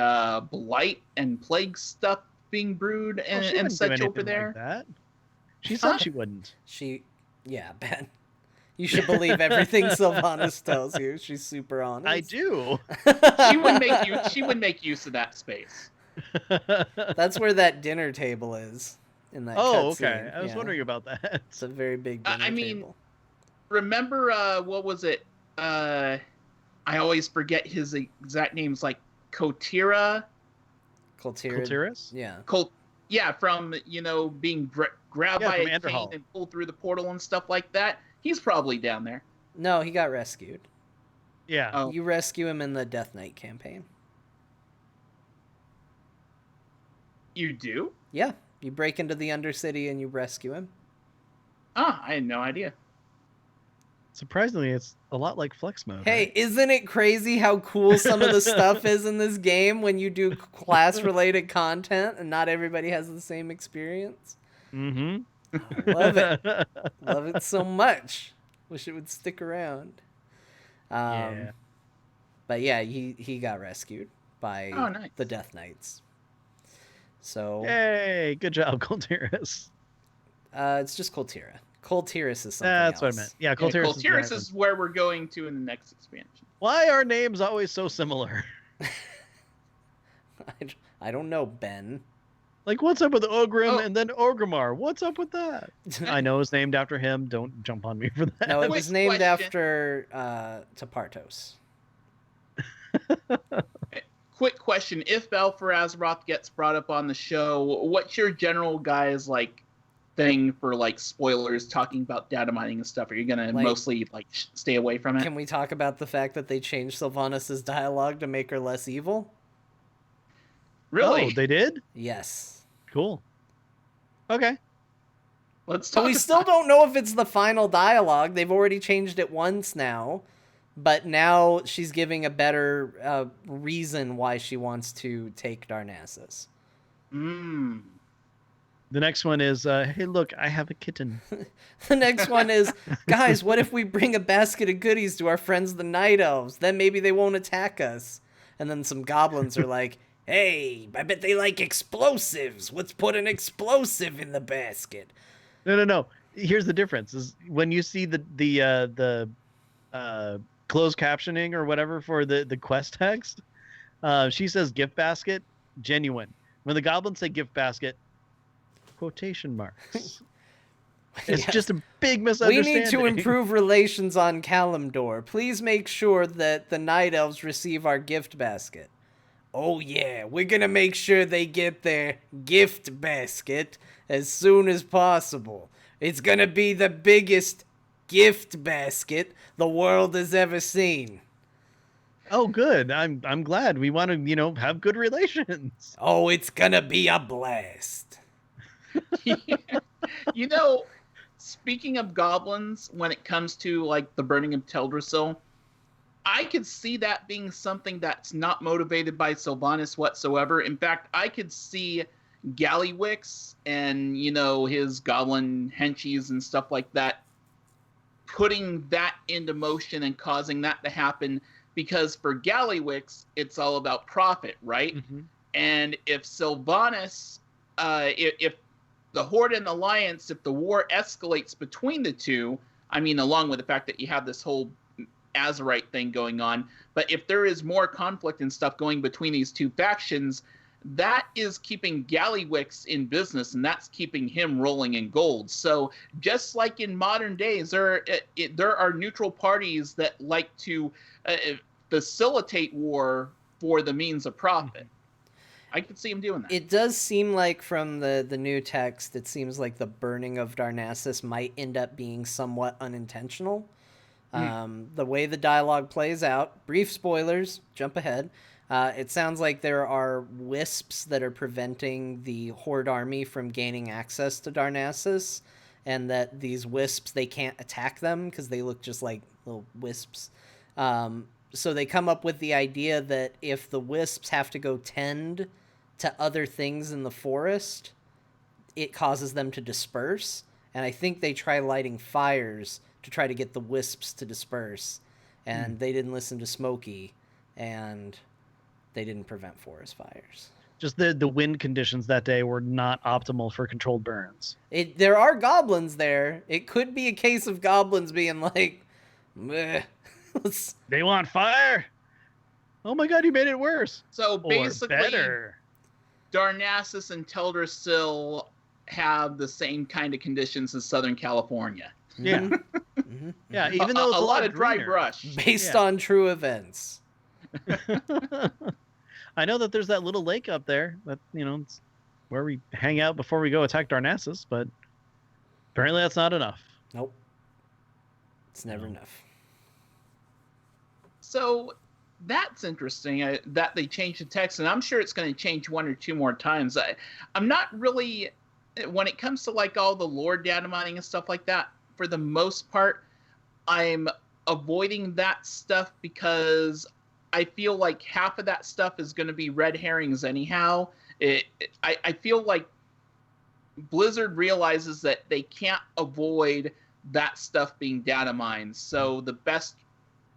blight and plague stuff being brewed and such over there. Like that. She said she wouldn't. Yeah, Ben. You should believe everything Sylvannas tells you. She's super honest. I do. She would make use of that space. That's where that dinner table is in that okay. cutscene. I was wondering about that. It's a very big dinner table. Remember what was it? I always forget his exact names, like Kotira. Coltiris? Yeah. Yeah, from being grabbed by a cane and pulled through the portal and stuff like that. He's probably down there. No, he got rescued. Yeah. Oh. You rescue him in the Death Knight campaign. You do? Yeah. You break into the Undercity and you rescue him. Ah, I had no idea. Surprisingly, it's a lot like Flex Mode. Hey, right? isn't it crazy how cool some of the stuff is in this game when you do class-related content and not everybody has the same experience? Mm-hmm. I love it. Love it so much. Wish it would stick around. Yeah. But yeah, he got rescued by nice. the Death Knights. So Yay! Good job, Coltiris. it's just Coltira. Coltiris is something That's else. what I meant. Yeah, Coltiris. Coltiris is where we're going to in the next expansion. Why are names always so similar? I don't know, Ben. Like, what's up with Ogrim Oh. and then Orgrimmar? What's up with that? I know it's named after him. Don't jump on me for that. No, it Quick was named question. after Tepartos. Quick question: if Belfer Azeroth gets brought up on the show, what's your general guys like thing for like spoilers talking about data mining and stuff? Are you gonna Like- mostly like stay away from it? Can we talk about the fact that they changed Sylvannas' dialogue to make her less evil? Really? Oh, they did? Yes. Cool. Okay. Let's But talk. we still don't know if it's the final dialogue. They've already changed it once now. But now she's giving a better reason why she wants to take Darnassus. Mm. The next one is, hey, look, I have a kitten. The next one is, guys, what if we bring a basket of goodies to our friends the Night Elves? Then maybe they won't attack us. And then some goblins are like, hey, I bet they like explosives. Let's put an explosive in the basket. No. Here's the difference: is when you see the closed captioning or whatever for the quest text, she says gift basket, genuine. When the goblins say gift basket, quotation marks. It's Yes. just a big We misunderstanding. need to improve relations on Kalimdor. Please make sure that the Night Elves receive our gift basket. Oh yeah, we're gonna make sure they get their gift basket as soon as possible. It's gonna be the biggest gift basket the world has ever seen. Oh, good. I'm glad. We want to, have good relations. Oh, it's gonna be a blast. You know, speaking of goblins, when it comes to like the burning of Teldrassil, I could see that being something that's not motivated by Sylvannas whatsoever. In fact, I could see Gallywix and his goblin henchies and stuff like that putting that into motion and causing that to happen, because for Gallywix it's all about profit, right? Mm-hmm. And if Sylvannas, if the Horde and Alliance, if the war escalates between the two, I mean, along with the fact that you have this whole Azerite thing going on, but if there is more conflict and stuff going between these two factions, that is keeping Gallywix in business, and that's keeping him rolling in gold. So just like in modern days, there are neutral parties that like to facilitate war for the means of profit. I could see him doing that. It does seem like from the new text, it seems like the burning of Darnassus might end up being somewhat unintentional. The way the dialogue plays out, brief spoilers, jump ahead. It sounds like there are wisps that are preventing the Horde army from gaining access to Darnassus, and that these wisps, they can't attack them because they look just like little wisps. So they come up with the idea that if the wisps have to go tend to other things in the forest, it causes them to disperse. And I think they try lighting fires to try to get the wisps to disperse. And they didn't listen to Smokey, and they didn't prevent forest fires. Just the wind conditions that day were not optimal for controlled burns. There are goblins there. It could be a case of goblins being like, meh. They want fire? Oh my god, you made it worse. So Or basically, better. Darnassus and Teldrassil have the same kind of conditions as Southern California. Yeah. Mm-hmm. Yeah, even though it's a lot of dry greener. brush. Based Yeah. on true events. I know that there's that little lake up there that, it's where we hang out before we go attack Darnassus, but apparently that's not enough. Nope. It's never No. enough. So that's interesting that they changed the text, and I'm sure it's going to change one or two more times. I'm not really, when it comes to like all the lore data mining and stuff like that, for the most part, I'm avoiding that stuff because I feel like half of that stuff is going to be red herrings anyhow. I feel like Blizzard realizes that they can't avoid that stuff being data mined. So the best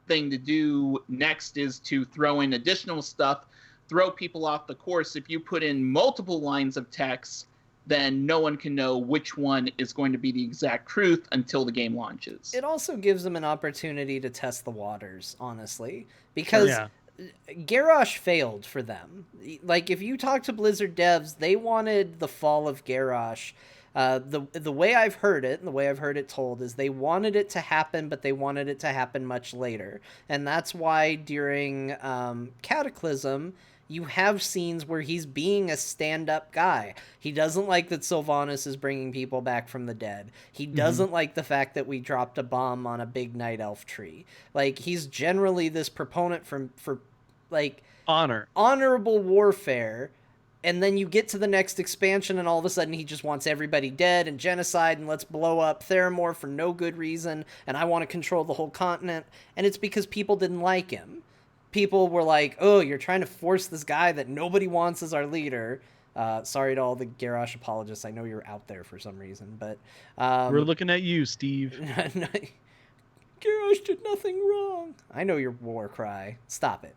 thing to do next is to throw in additional stuff, throw people off the course. If you put in multiple lines of text, then no one can know which one is going to be the exact truth until the game launches. It also gives them an opportunity to test the waters, honestly. Because Garrosh failed for them. Like, if you talk to Blizzard devs, they wanted the fall of Garrosh. The way I've heard it, and the way I've heard it told, is they wanted it to happen, but they wanted it to happen much later. And that's why during Cataclysm, you have scenes where he's being a stand-up guy. He doesn't like that Sylvannas is bringing people back from the dead. He doesn't like the fact that we dropped a bomb on a big night elf tree. Like, he's generally this proponent for like, honorable warfare. And then you get to the next expansion, and all of a sudden he just wants everybody dead and genocide, and let's blow up Theramore for no good reason, and I want to control the whole continent. And it's because people didn't like him. People were like, oh, you're trying to force this guy that nobody wants as our leader. Sorry to all the Garrosh apologists. I know you're out there for some reason, but... we're looking at you, Steve. Garrosh did nothing wrong. I know your war cry. Stop it.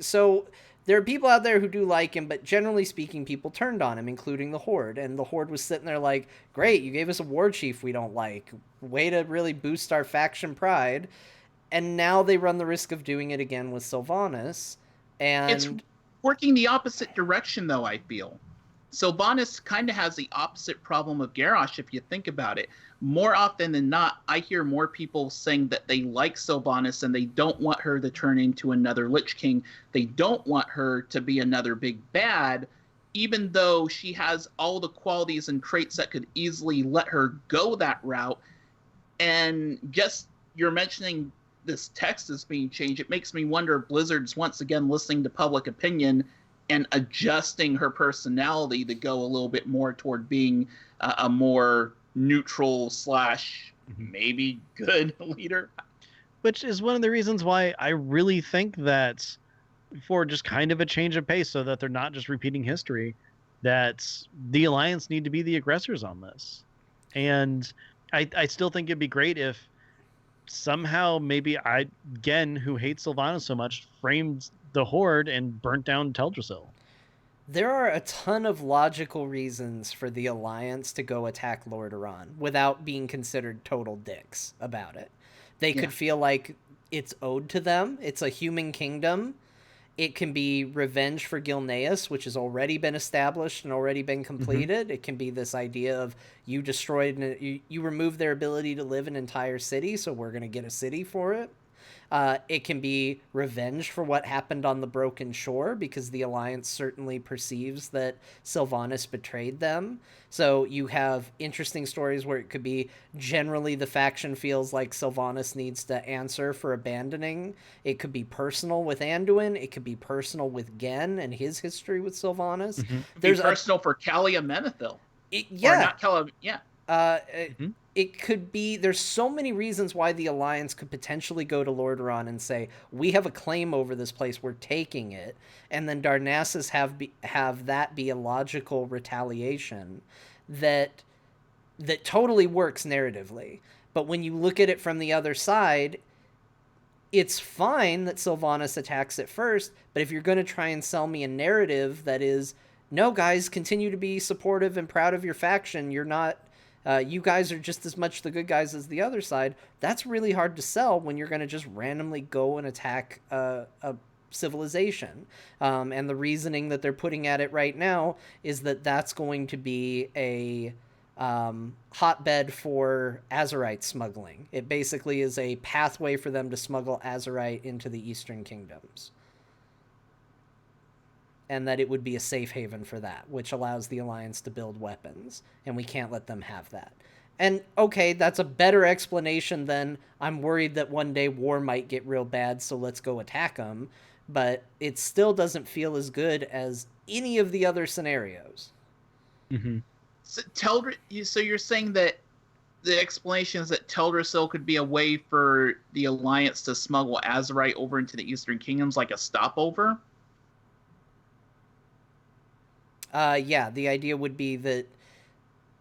So there are people out there who do like him, but generally speaking, people turned on him, including the Horde. And the Horde was sitting there like, great, you gave us a war chief we don't like. Way to really boost our faction pride. And now they run the risk of doing it again with Sylvannas. And it's working the opposite direction, though, I feel. Sylvannas kind of has the opposite problem of Garrosh, if you think about it. More often than not, I hear more people saying that they like Sylvannas and they don't want her to turn into another Lich King. They don't want her to be another big bad, even though she has all the qualities and traits that could easily let her go that route. And just you're mentioning this text is being changed, it makes me wonder if Blizzard's once again listening to public opinion and adjusting her personality to go a little bit more toward being a more neutral / maybe good leader. Which is one of the reasons why I really think that for just kind of a change of pace, so that they're not just repeating history, that the Alliance need to be the aggressors on this. And I still think it'd be great if somehow maybe Gen, who hates Sylvannas so much, framed the Horde and burnt down Teldrassil. There are a ton of logical reasons for the Alliance to go attack Lordaeron without being considered total dicks about it. They could feel like it's owed to them. It's a human kingdom. It can be revenge for Gilneas, which has already been established and already been completed. It can be this idea of you destroyed, you removed their ability to live an entire city, so we're going to get a city for it. It can be revenge for what happened on the Broken Shore, because the Alliance certainly perceives that Sylvannas betrayed them. So you have interesting stories where it could be generally the faction feels like Sylvannas needs to answer for abandoning. It could be personal with Anduin. It could be personal with Gen and his history with Sylvannas. There's personal for Kalia Menethil. Or not Kalia, It could be, there's so many reasons why the Alliance could potentially go to Lordaeron and say, we have a claim over this place, we're taking it, and then Darnassus have that be a logical retaliation that totally works narratively. But when you look at it from the other side, it's fine that Sylvannas attacks it first, but if you're going to try and sell me a narrative that is, no guys, continue to be supportive and proud of your faction, you're not... you guys are just as much the good guys as the other side, that's really hard to sell when you're going to just randomly go and attack a civilization. And the reasoning that they're putting at it right now is that that's going to be a hotbed for Azerite smuggling. It basically is a pathway for them to smuggle Azerite into the Eastern Kingdoms. And that it would be a safe haven for that, which allows the Alliance to build weapons, and we can't let them have that. And, okay, that's a better explanation than I'm worried that one day war might get real bad, so let's go attack them, but it still doesn't feel as good as any of the other scenarios. So you're saying that the explanation is that Teldrassil could be a way for the Alliance to smuggle Azerite over into the Eastern Kingdoms, like a stopover? Yeah, the idea would be that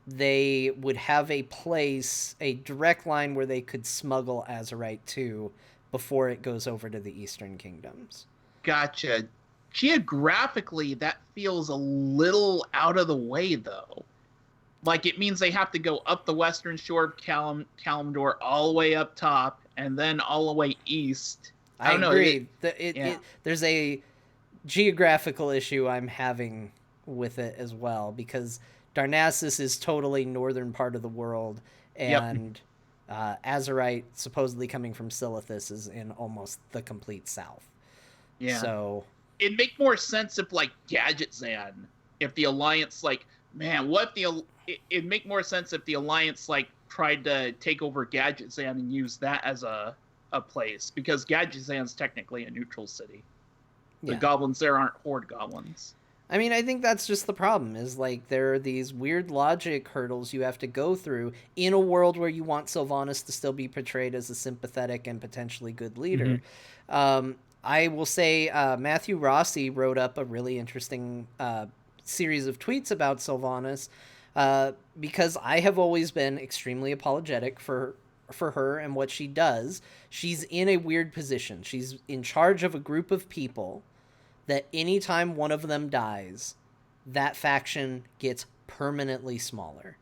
they would have a place, a direct line where they could smuggle Azerite to before it goes over to the Eastern Kingdoms. Gotcha. Geographically, that feels a little out of the way, though. Like, it means they have to go up the western shore of Kalimdor all the way up top, and then all the way east. I don't know. agree. Yeah. There's a geographical issue I'm having with it as well, because Darnassus is totally northern part of the world, Yep. and Azerite, supposedly coming from Silithus, is in almost the complete south. Yeah. So It'd make more sense if, like, Gadget Zan, if the Alliance, like, man, what if it'd make more sense if the Alliance, like, tried to take over Gadget Zan and use that as a place, because Gadget Zan's technically a neutral city. The goblins there aren't horde goblins. I mean, I think that's just the problem, is like there are these weird logic hurdles you have to go through in a world where you want Sylvannas to still be portrayed as a sympathetic and potentially good leader. I will say Matthew Rossi wrote up a really interesting series of tweets about Sylvannas, because I have always been extremely apologetic for her and what she does. She's in a weird position. She's in charge of a group of people that anytime one of them dies, that faction gets permanently smaller.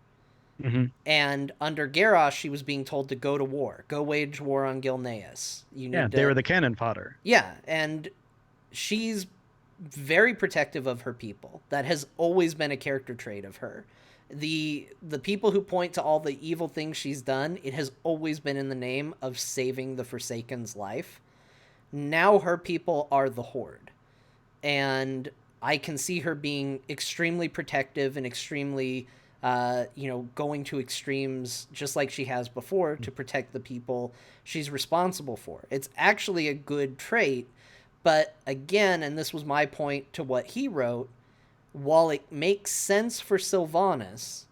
And under Garrosh, she was being told to go to war, go wage war on Gilneas. They were the cannon fodder. Yeah, and she's very protective of her people. That has always been a character trait of her. The people who point to all the evil things she's done, it has always been in the name of saving the Forsaken's life. Now her people are the Horde. And I can see her being extremely protective and extremely, going to extremes just like she has before to protect the people she's responsible for. It's actually a good trait, but again, and this was my point to what he wrote, while it makes sense for Sylvannas,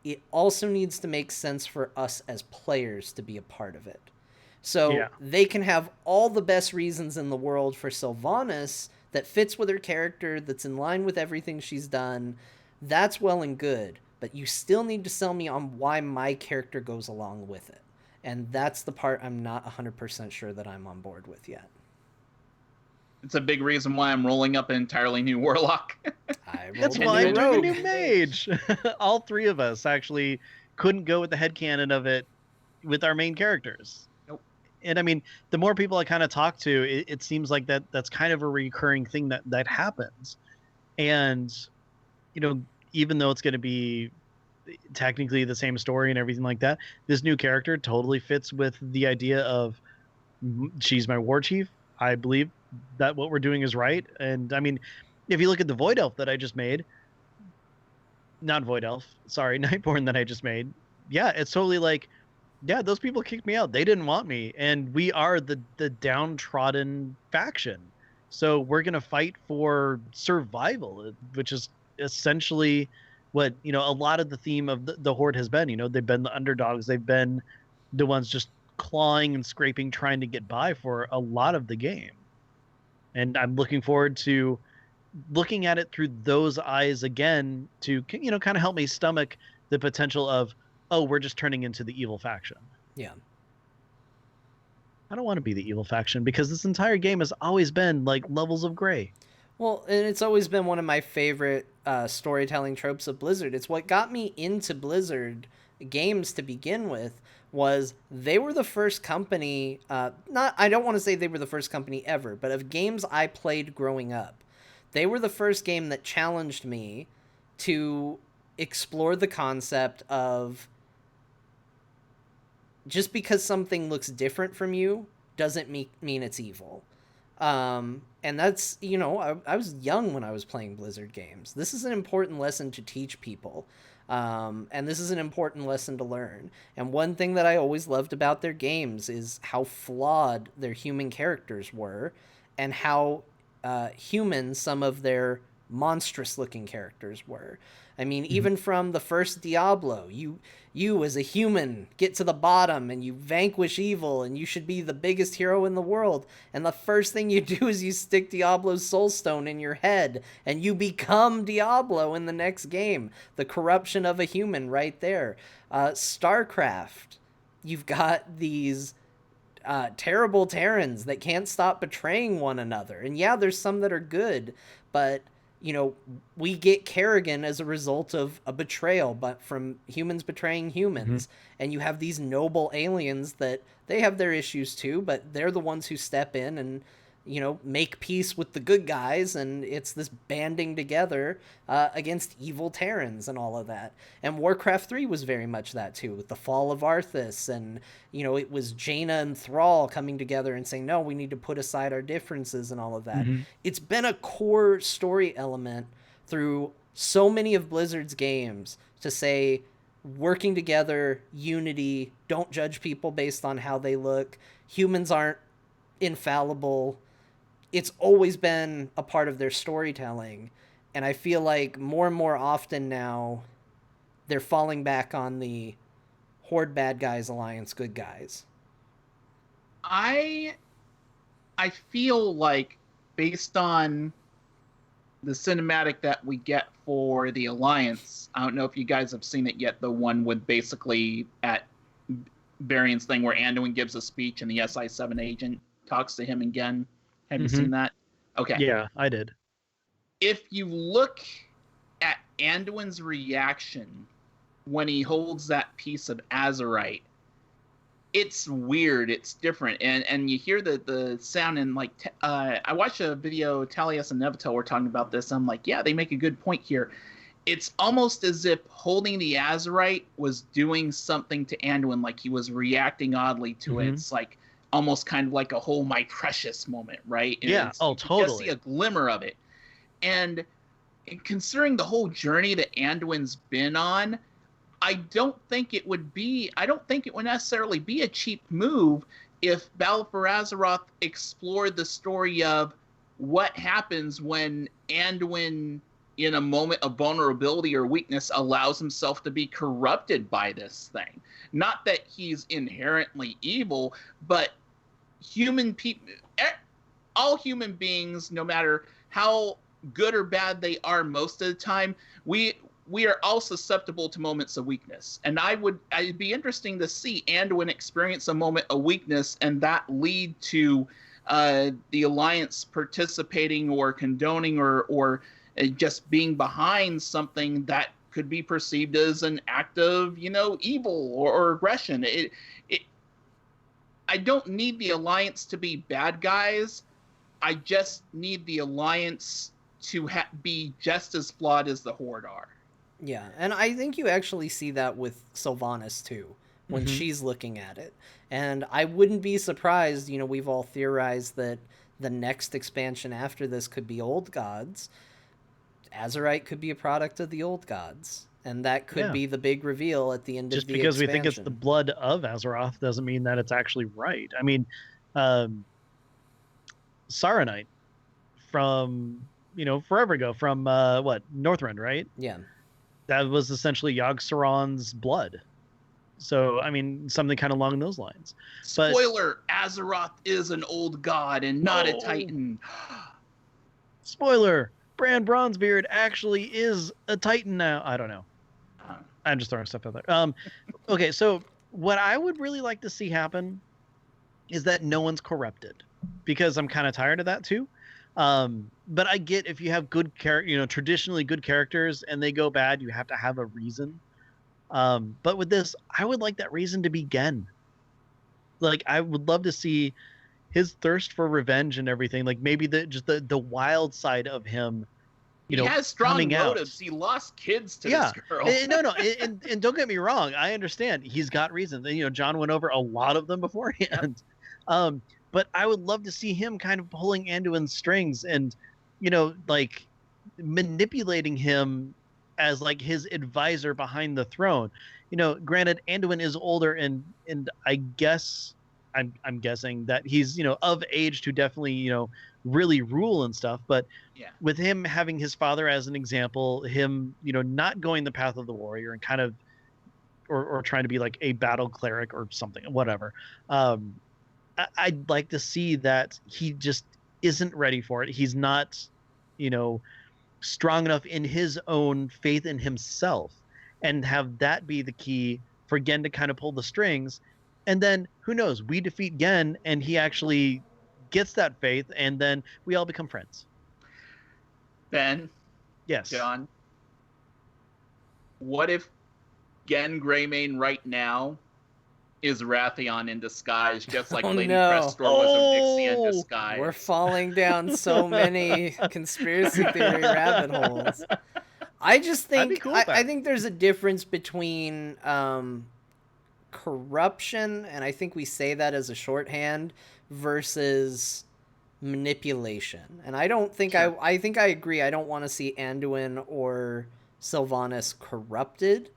it also needs to make sense for us as players to be a part of it. So they can have all the best reasons in the world for Sylvannas that fits with her character, that's in line with everything she's done. That's well and good, but you still need to sell me on why my character goes along with it. And that's the part I'm not 100% sure that I'm on board with yet. It's a big reason why I'm rolling up an entirely new warlock. That's why I'm doing a new mage. All three of us actually couldn't go with the headcanon of it with our main characters. And I mean, the more people I kind of talk to, it seems like that's kind of a recurring thing that happens. And, even though it's going to be technically the same story and everything like that, this new character totally fits with the idea of she's my war chief. I believe that what we're doing is right. And I mean, if you look at the Void Elf that I just made, not Void Elf, sorry, Nightborn that I just made. Yeah, it's totally like, yeah, those people kicked me out. They didn't want me. And we are the downtrodden faction. So we're going to fight for survival, which is essentially what, a lot of the theme of the Horde has been. They've been the underdogs. They've been the ones just clawing and scraping, trying to get by for a lot of the game. And I'm looking forward to looking at it through those eyes again to, kind of help me stomach the potential of, oh, we're just turning into the evil faction. Yeah. I don't want to be the evil faction because this entire game has always been like levels of gray. Well, and it's always been one of my favorite storytelling tropes of Blizzard. It's what got me into Blizzard games to begin with. Was they were the first company, I don't want to say they were the first company ever, but of games I played growing up, they were the first game that challenged me to explore the concept of just because something looks different from you doesn't mean it's evil. And that's, I was young when I was playing Blizzard games. This is an important lesson to teach people. And this is an important lesson to learn. And one thing that I always loved about their games is how flawed their human characters were and how human some of their monstrous looking characters were. I mean, even from the first Diablo, you as a human get to the bottom and you vanquish evil and you should be the biggest hero in the world. And the first thing you do is you stick Diablo's soulstone in your head and you become Diablo in the next game. The corruption of a human right there. StarCraft, you've got these terrible Terrans that can't stop betraying one another. And yeah, there's some that are good, but you know, we get Kerrigan as a result of a betrayal, but from humans betraying humans. And you have these noble aliens that they have their issues too, but they're the ones who step in and, you know, make peace with the good guys, and it's this banding together against evil Terrans and all of that. And Warcraft 3 was very much that too, with the fall of Arthas, and, you know, it was Jaina and Thrall coming together and saying, no, we need to put aside our differences and all of that. It's been a core story element through so many of Blizzard's games to say, working together, unity, don't judge people based on how they look, humans aren't infallible. It's always been a part of their storytelling, and I feel like more and more often now they're falling back on the Horde bad guys, Alliance good guys. I feel like, based on the cinematic that we get for the Alliance, I don't know if you guys have seen it yet, the one with basically at Varian's thing where Anduin gives a speech and the SI-7 agent talks to him again. Have you seen that? Okay. Yeah, I did. If you look at Anduin's reaction when he holds that piece of azurite, it's weird. It's different. And you hear the sound, and like, I watched a video, Talias and Nevitel were talking about this. I'm like, yeah, they make a good point here. It's almost as if holding the azurite was doing something to Anduin, like he was reacting oddly to it. It's like, almost kind of like a whole my precious moment, right? Yeah, totally. Just see a glimmer of it. And considering the whole journey that Anduin's been on, I don't think it would necessarily be a cheap move if Battle for Azeroth explored the story of what happens when Anduin, in a moment of vulnerability or weakness, allows himself to be corrupted by this thing. Not that he's inherently evil, but all human beings, no matter how good or bad they are most of the time, we are all susceptible to moments of weakness. And it'd be interesting to see Anduin experience a moment of weakness and that lead to the Alliance participating or condoning or just being behind something that could be perceived as an act of, evil or aggression. I don't need the Alliance to be bad guys. I just need the Alliance to be just as flawed as the Horde are. Yeah, and I think you actually see that with Sylvannas too, when she's looking at it. And I wouldn't be surprised, we've all theorized that the next expansion after this could be Old Gods. Azurite could be a product of the Old Gods, and that could be the big reveal at the end of the expansion. Just because we think it's the blood of Azeroth doesn't mean that it's actually right. I mean, Saronite from, forever ago, from Northrend, right? Yeah. That was essentially Yogg-Saron's blood. So, I mean, something kind of along those lines. Spoiler, Azeroth is an old god and not a Titan. Spoiler, Bran Bronzebeard actually is a Titan now. I don't know. I'm just throwing stuff out there. Okay, so what I would really like to see happen is that no one's corrupted, because I'm kind of tired of that too. But I get, if you have good traditionally good characters and they go bad, you have to have a reason. But with this, I would like that reason to be Gen. Like, I would love to see his thirst for revenge and everything. Like, maybe the wild side of him, he has strong motives. He lost kids to this girl. No, and don't get me wrong, I understand he's got reasons. And, John went over a lot of them beforehand. Yep. But I would love to see him kind of pulling Anduin's strings and, like, manipulating him as like his advisor behind the throne. Granted, Anduin is older, and I guess I'm guessing that he's of age to definitely really rule and stuff. But with him having his father as an example, him not going the path of the warrior and kind of or trying to be like a battle cleric or something, whatever. I'd like to see that he just isn't ready for it. He's not, strong enough in his own faith in himself, and have that be the key for Gen to kind of pull the strings. And then who knows, we defeat Gen and he actually gets that faith, and then we all become friends. Ben, Yes. John, what if Gen Greymane right now is Rathion in disguise, just like Oh, Lady no. Crestro was a Vixie in Oh! disguise? We're falling down so many conspiracy theory rabbit holes. I just I'd be think cool with I that. think there's a difference between corruption, and I think we say that as a shorthand, versus manipulation. And I don't think Sure. I think I agree. I don't want to see Anduin or Sylvannas corrupted,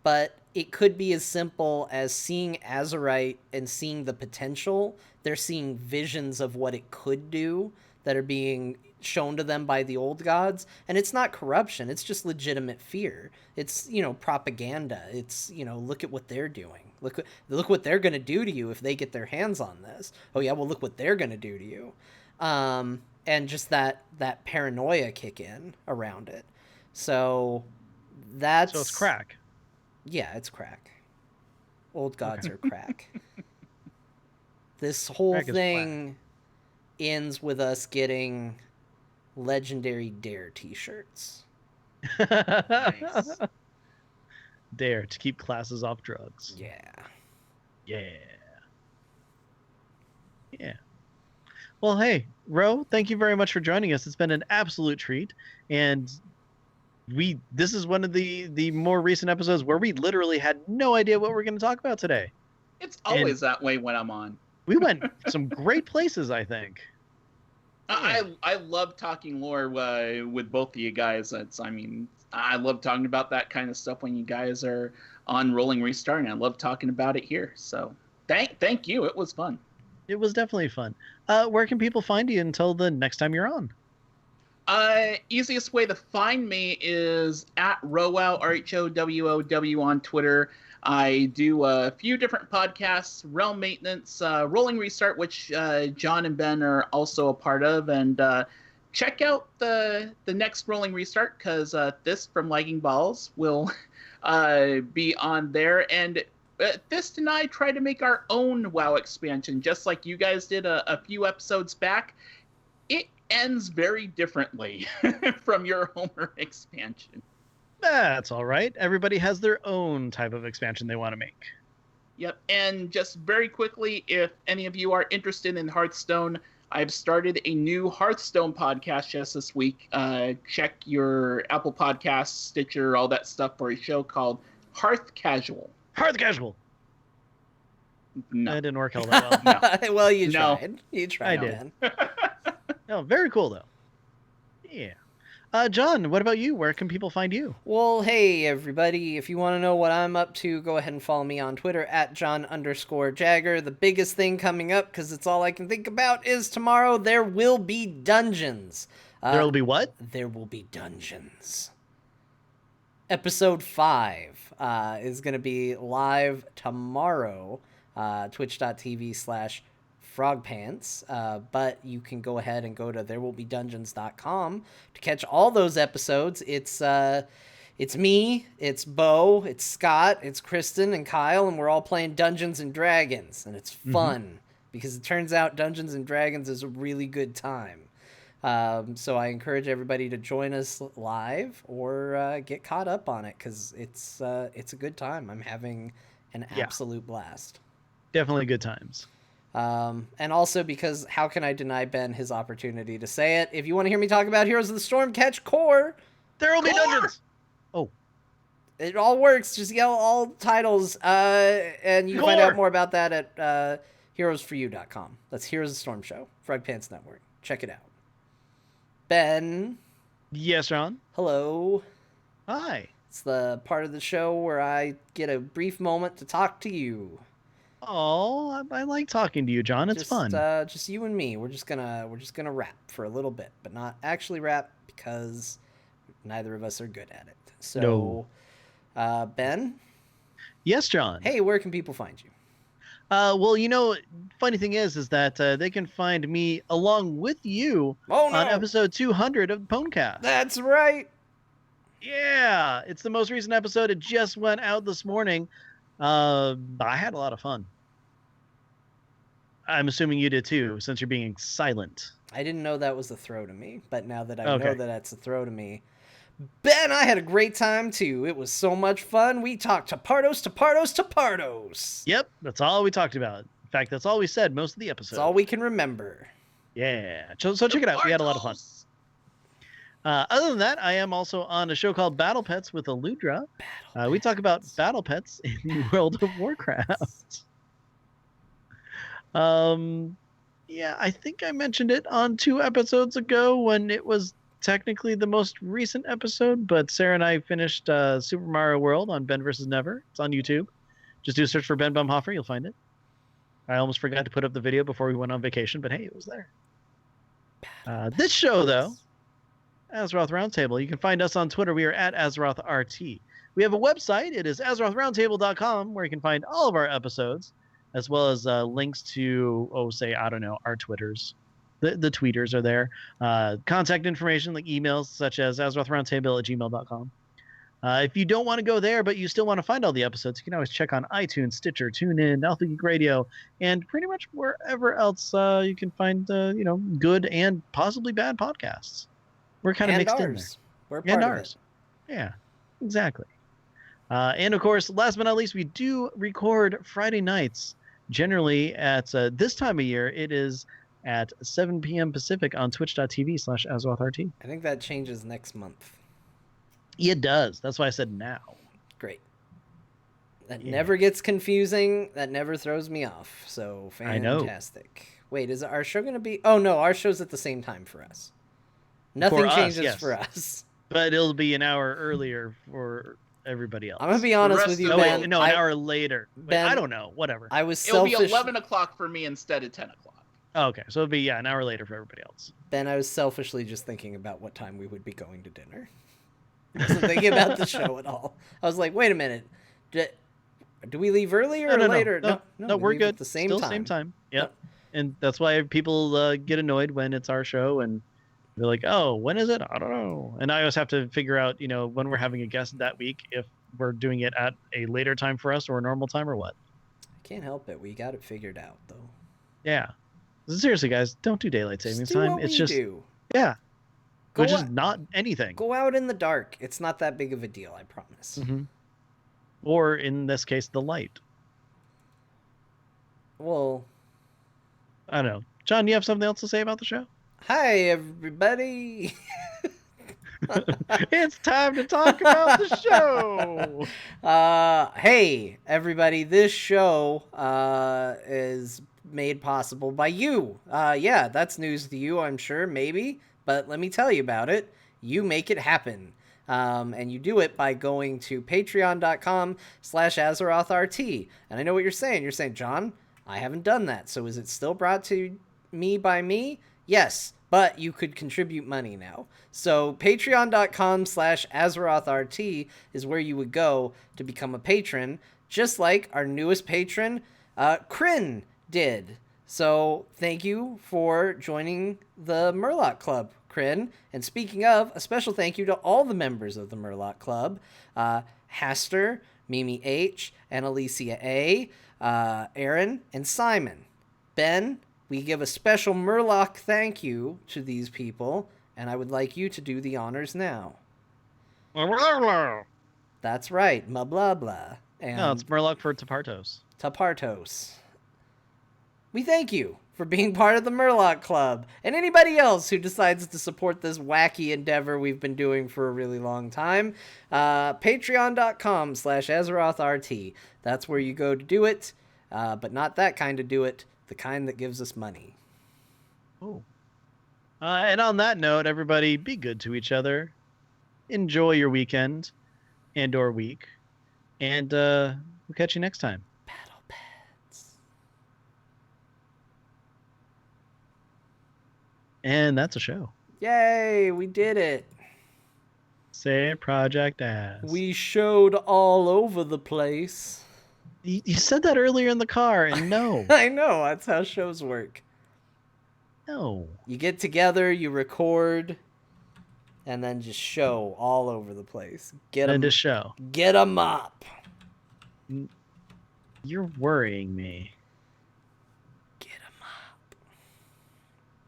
but it could be as simple as seeing Azurite and seeing the potential. They're seeing visions of what it could do that are being shown to them by the old gods, and it's not corruption, it's just legitimate fear. It's, propaganda. It's, look at what they're doing. Look what they're going to do to you if they get their hands on this. Oh yeah, well, look what they're going to do to you. And just that paranoia kick in around it. So that's So it's crack. Yeah, it's crack. Old gods are crack. This whole Crack is thing ends with us getting legendary Dare t-shirts. Nice. Dare to keep classes off drugs. Yeah. Yeah. Yeah. Well, hey, Ro, thank you very much for joining us. It's been an absolute treat. And this is one of the more recent episodes where we literally had no idea what we're going to talk about today. It's always that way when I'm on. We went some great places, I think. I love talking lore with both of you guys. I love talking about that kind of stuff when you guys are on Rolling Restart, and I love talking about it here. So thank you. It was fun. It was definitely fun. Where can people find you until the next time you're on? Easiest way to find me is at Rowow, RHOWOW on Twitter. I do a few different podcasts, Realm Maintenance, Rolling Restart, which John and Ben are also a part of, and check out the next Rolling Restart, because this from Lagging Balls will be on there. And Fist and I try to make our own WoW expansion, just like you guys did a few episodes back. It ends very differently from your Homer expansion. That's all right. Everybody has their own type of expansion they want to make. Yep, and just very quickly, if any of you are interested in Hearthstone, I've started a new Hearthstone podcast just this week. Check your Apple Podcasts, Stitcher, all that stuff for a show called Hearth Casual. Hearth Casual. No. That didn't work out that well. No. Well, you No. tried. You tried, I did. man. No, very cool though. Yeah. John, what about you? Where can people find you? Well, hey, everybody. If you want to know what I'm up to, go ahead and follow me on Twitter at John_Jagger. The biggest thing coming up, because it's all I can think about, is tomorrow there will be dungeons. There will be what? There will be dungeons. Episode 5 is going to be live tomorrow, twitch.tv/frogpants, but you can go ahead and go to therewillbedungeons.com to catch all those episodes. It's me, it's Bo, it's Scott, it's Kristen and Kyle, and we're all playing Dungeons and Dragons, and it's fun because it turns out Dungeons and Dragons is a really good time. So I encourage everybody to join us live or get caught up on it, because it's a good time. I'm having an absolute blast. Definitely good times. And also because how can I deny Ben his opportunity to say it? If you want to hear me talk about Heroes of the Stormcatch Core, There will be dungeons. it all works. Just yell all titles, and you can find out more about that at heroesforyou.com. That's Heroes of the Storm Show, Frog Pants Network. Check it out. Ben. Yes, John. Hello. Hi. It's the part of the show where I get a brief moment to talk to you. Oh, I like talking to you, John. It's fun. Just you and me. We're just gonna rap for a little bit, but not actually rap because neither of us are good at it. So, Ben. Yes, John. Hey, where can people find you? Well, funny thing is that they can find me along with you on episode 200 of the Pwnecast. That's right. Yeah, it's the most recent episode. It just went out this morning. I had a lot of fun. I'm assuming you did too, since you're being silent. I didn't know that was a throw to me, but now that I know that that's a throw to me, Ben, I had a great time too. It was so much fun. We talked to Pardos. Yep, that's all we talked about. In fact, that's all we said most of the episode. That's all we can remember. Yeah. So check it out. We had a lot of fun. Other than that, I am also on a show called Battle Pets with Aludra. We talk about battle pets in World of Warcraft. Yeah, I think I mentioned it on 2 episodes ago when it was technically the most recent episode, but Sarah and I finished Super Mario World on Ben vs. Never. It's on YouTube. Just do a search for Ben Bumhofer, you'll find it. I almost forgot to put up the video before we went on vacation, but hey, it was there. This show, though, Azeroth Roundtable, you can find us on Twitter. We are at AzerothRT. We have a website. It is AzerothRoundtable.com, where you can find all of our episodes, as well as links to, our Twitters. The tweeters are there. Contact information like emails, such as AzerothRoundtable@gmail.com. If you don't want to go there, but you still want to find all the episodes, you can always check on iTunes, Stitcher, TuneIn, Alpha Geek Radio, and pretty much wherever else you can find good and possibly bad podcasts. We're kind of mixed in there. We're part of it. Yeah, exactly. And of course, last but not least, we do record Friday nights. Generally at this time of year, it is at 7 p.m. Pacific on twitch.tv/AzerothRT. I think that changes next month. It does. That's why I said now. Great. That never gets confusing. That never throws me off. So fantastic. Wait, is our show going to be... Oh, no, our show's at the same time for us. Nothing changes for us. But it'll be an hour earlier for everybody else. I'm going to be honest with you, Ben. An hour later. Ben, I don't know. Whatever. It'll be 11 o'clock for me instead of 10 o'clock. Oh, okay. So it'll be, an hour later for everybody else. Ben, I was selfishly just thinking about what time we would be going to dinner. I wasn't thinking about the show at all. I was like, wait a minute. Do we leave earlier or later? No, we're good. At the same Still time. Same time. Yep. And that's why people get annoyed when it's our show and they're like, oh, when is it? I don't know. And I always have to figure out, when we're having a guest that week, if we're doing it at a later time for us or a normal time or what. I can't help it. We got it figured out, though. Yeah. Seriously, guys, don't do daylight savings time. It's just do. Yeah. Which is not anything. Go out in the dark. It's not that big of a deal, I promise. Mm-hmm. Or in this case, the light. Well, I don't know. John, you have something else to say about the show? Hi, everybody. It's time to talk about the show. Hey, everybody. This show is made possible by you. Yeah, that's news to you, I'm sure, maybe. But let me tell you about it. You make it happen. And you do it by going to patreon.com/AzerothRT. And I know what you're saying. You're saying, John, I haven't done that. So is it still brought to me by me? Yes, but you could contribute money now. So patreon.com/AzerothRT is where you would go to become a patron, just like our newest patron, Kryn, did. So thank you for joining the Murloc Club, Kryn. And speaking of, a special thank you to all the members of the Murloc Club, Haster, Mimi H, and Alicia A, Aaron, and Simon. Ben, we give a special Murloc thank you to these people, and I would like you to do the honors now. That's right, blah blah. And no, it's Murloc for Tapartos. Tapartos. We thank you for being part of the Murloc Club, and anybody else who decides to support this wacky endeavor we've been doing for a really long time. Patreon.com/AzerothRT. That's where you go to do it, but not that kind of do it, the kind that gives us money. Oh. And on that note, everybody, be good to each other. Enjoy your weekend and or week, and we'll catch you next time. And that's a show. Yay, we did it. Say Project Ass. We showed all over the place. You said that earlier in the car, and no. I know, that's how shows work. No. You get together, you record, and then just show all over the place. Get a show. Get 'em up. You're worrying me.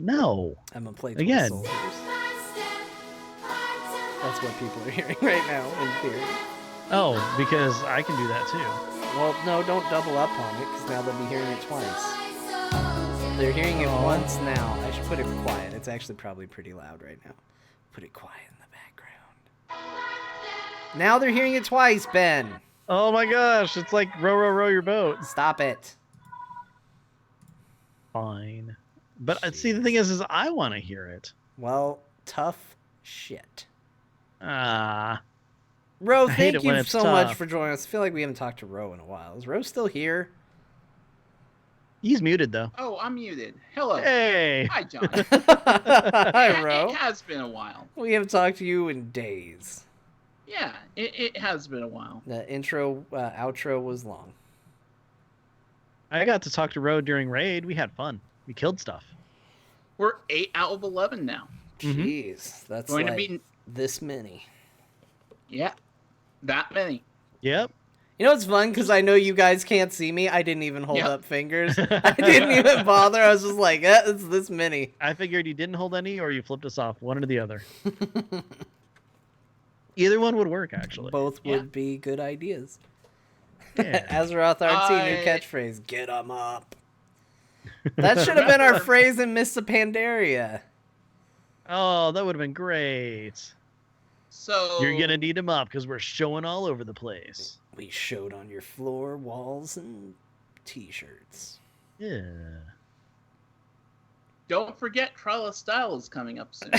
No. I'm gonna play again. That's what people are hearing right now, in theory. Oh, because I can do that too. Well, no, don't double up on it, because now they'll be hearing it twice. They're hearing it once now. I should put it quiet. It's actually probably pretty loud right now. Put it quiet in the background. Now they're hearing it twice, Ben. Oh my gosh, it's like row, row, row your boat. Stop it. Fine. But see, the thing is I want to hear it. Well, tough shit. Ah. Ro, I hate thank it when you it's so much tough. for joining us. I feel like we haven't talked to Ro in a while. Is Ro still here? He's muted though. Oh, I'm muted. Hello. Hey. Hi, John. Hi, Ro. It has been a while. We haven't talked to you in days. Yeah, it has been a while. The intro, outro was long. I got to talk to Ro during raid. We had fun. We killed stuff. We're 8 out of 11 now. Jeez, that's Going like to be this many. Yeah, that many. Yep. You know what's fun? Because I know you guys can't see me. I didn't even hold Yep. up fingers. I didn't even bother. I was just like, it's this many. I figured you didn't hold any or you flipped us off, one or the other. Either one would work, actually. Both would be good ideas. Yeah. Azeroth RT, new catchphrase, get 'em up. That should have been our phrase in Mists of Pandaria. Oh, that would have been great. So You're going to need them up because we're showing all over the place. We showed on your floor, walls, and t-shirts. Yeah. don't forget Trial of Style is coming up soon.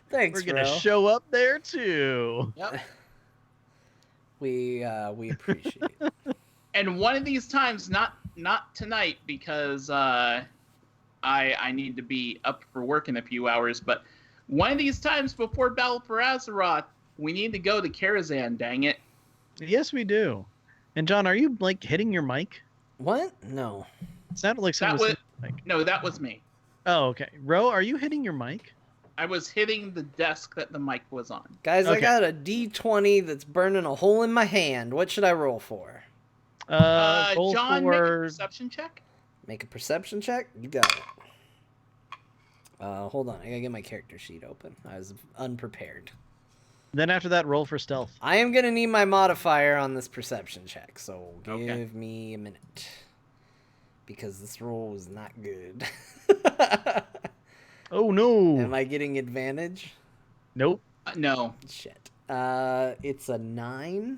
Thanks, We're going to bro. show up there too. Yep. We appreciate it. And one of these times, not tonight because I need to be up for work in a few hours, but one of these times before Battle for Azeroth, we need to go to Karazhan, dang it. Yes, we do. And John, are you like hitting your mic? What? No. It sounded like someone That was was hitting your mic. no, that was me. Oh, okay. Ro, are you hitting your mic? I was hitting the desk that the mic was on. Guys, I Okay. got a D20 that's burning a hole in my hand. What should I roll for? Roll John, make a for... perception check. Make a perception check? You got it. Hold on. I gotta get my character sheet open. I was unprepared. Then after that, roll for stealth. I am gonna need my modifier on this perception check, so give Okay. me a minute. Because this roll was not good. Oh, no. Am I getting advantage? Nope. No. Shit. It's a 9.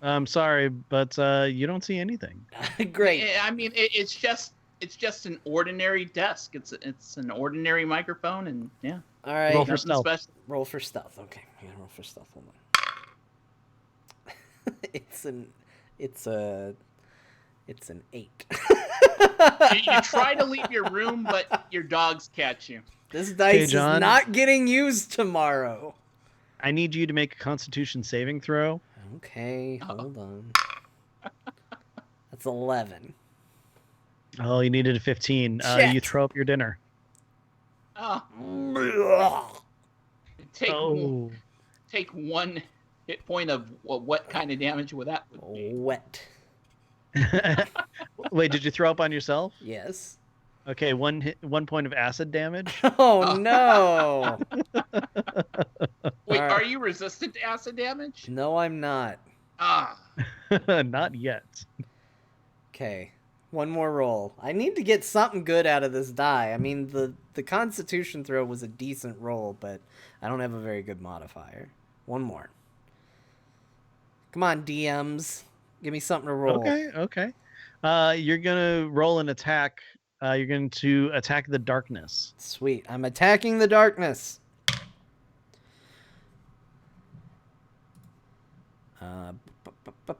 I'm sorry, but you don't see anything. Great. I mean, it's just an ordinary desk. It's an ordinary microphone, and yeah. All right. Roll for Nothing stealth. special. Roll for stealth. Okay, I gotta roll for stealth. Hold on. it's an 8. You try to leave your room, but your dogs catch you. This dice is John. not getting used tomorrow. I need you to make a Constitution saving throw. Okay, hold on. That's 11. Oh, you needed a 15. Shit. You throw up your dinner. Oh, take Oh. take 1 hit point of what kind of damage would that be? Wet. Wait, did you throw up on yourself? Yes. Okay, 1 point of acid damage. Oh no. Wait, Alright. are you resistant to acid damage? No, I'm not. Ah, Not yet. Okay. One more roll. I need to get something good out of this die. I mean, the Constitution throw was a decent roll, but I don't have a very good modifier. One more. Come on, DMs. Give me something to roll. Okay. You're gonna roll an attack. You're going to attack the darkness. Sweet. I'm attacking the darkness.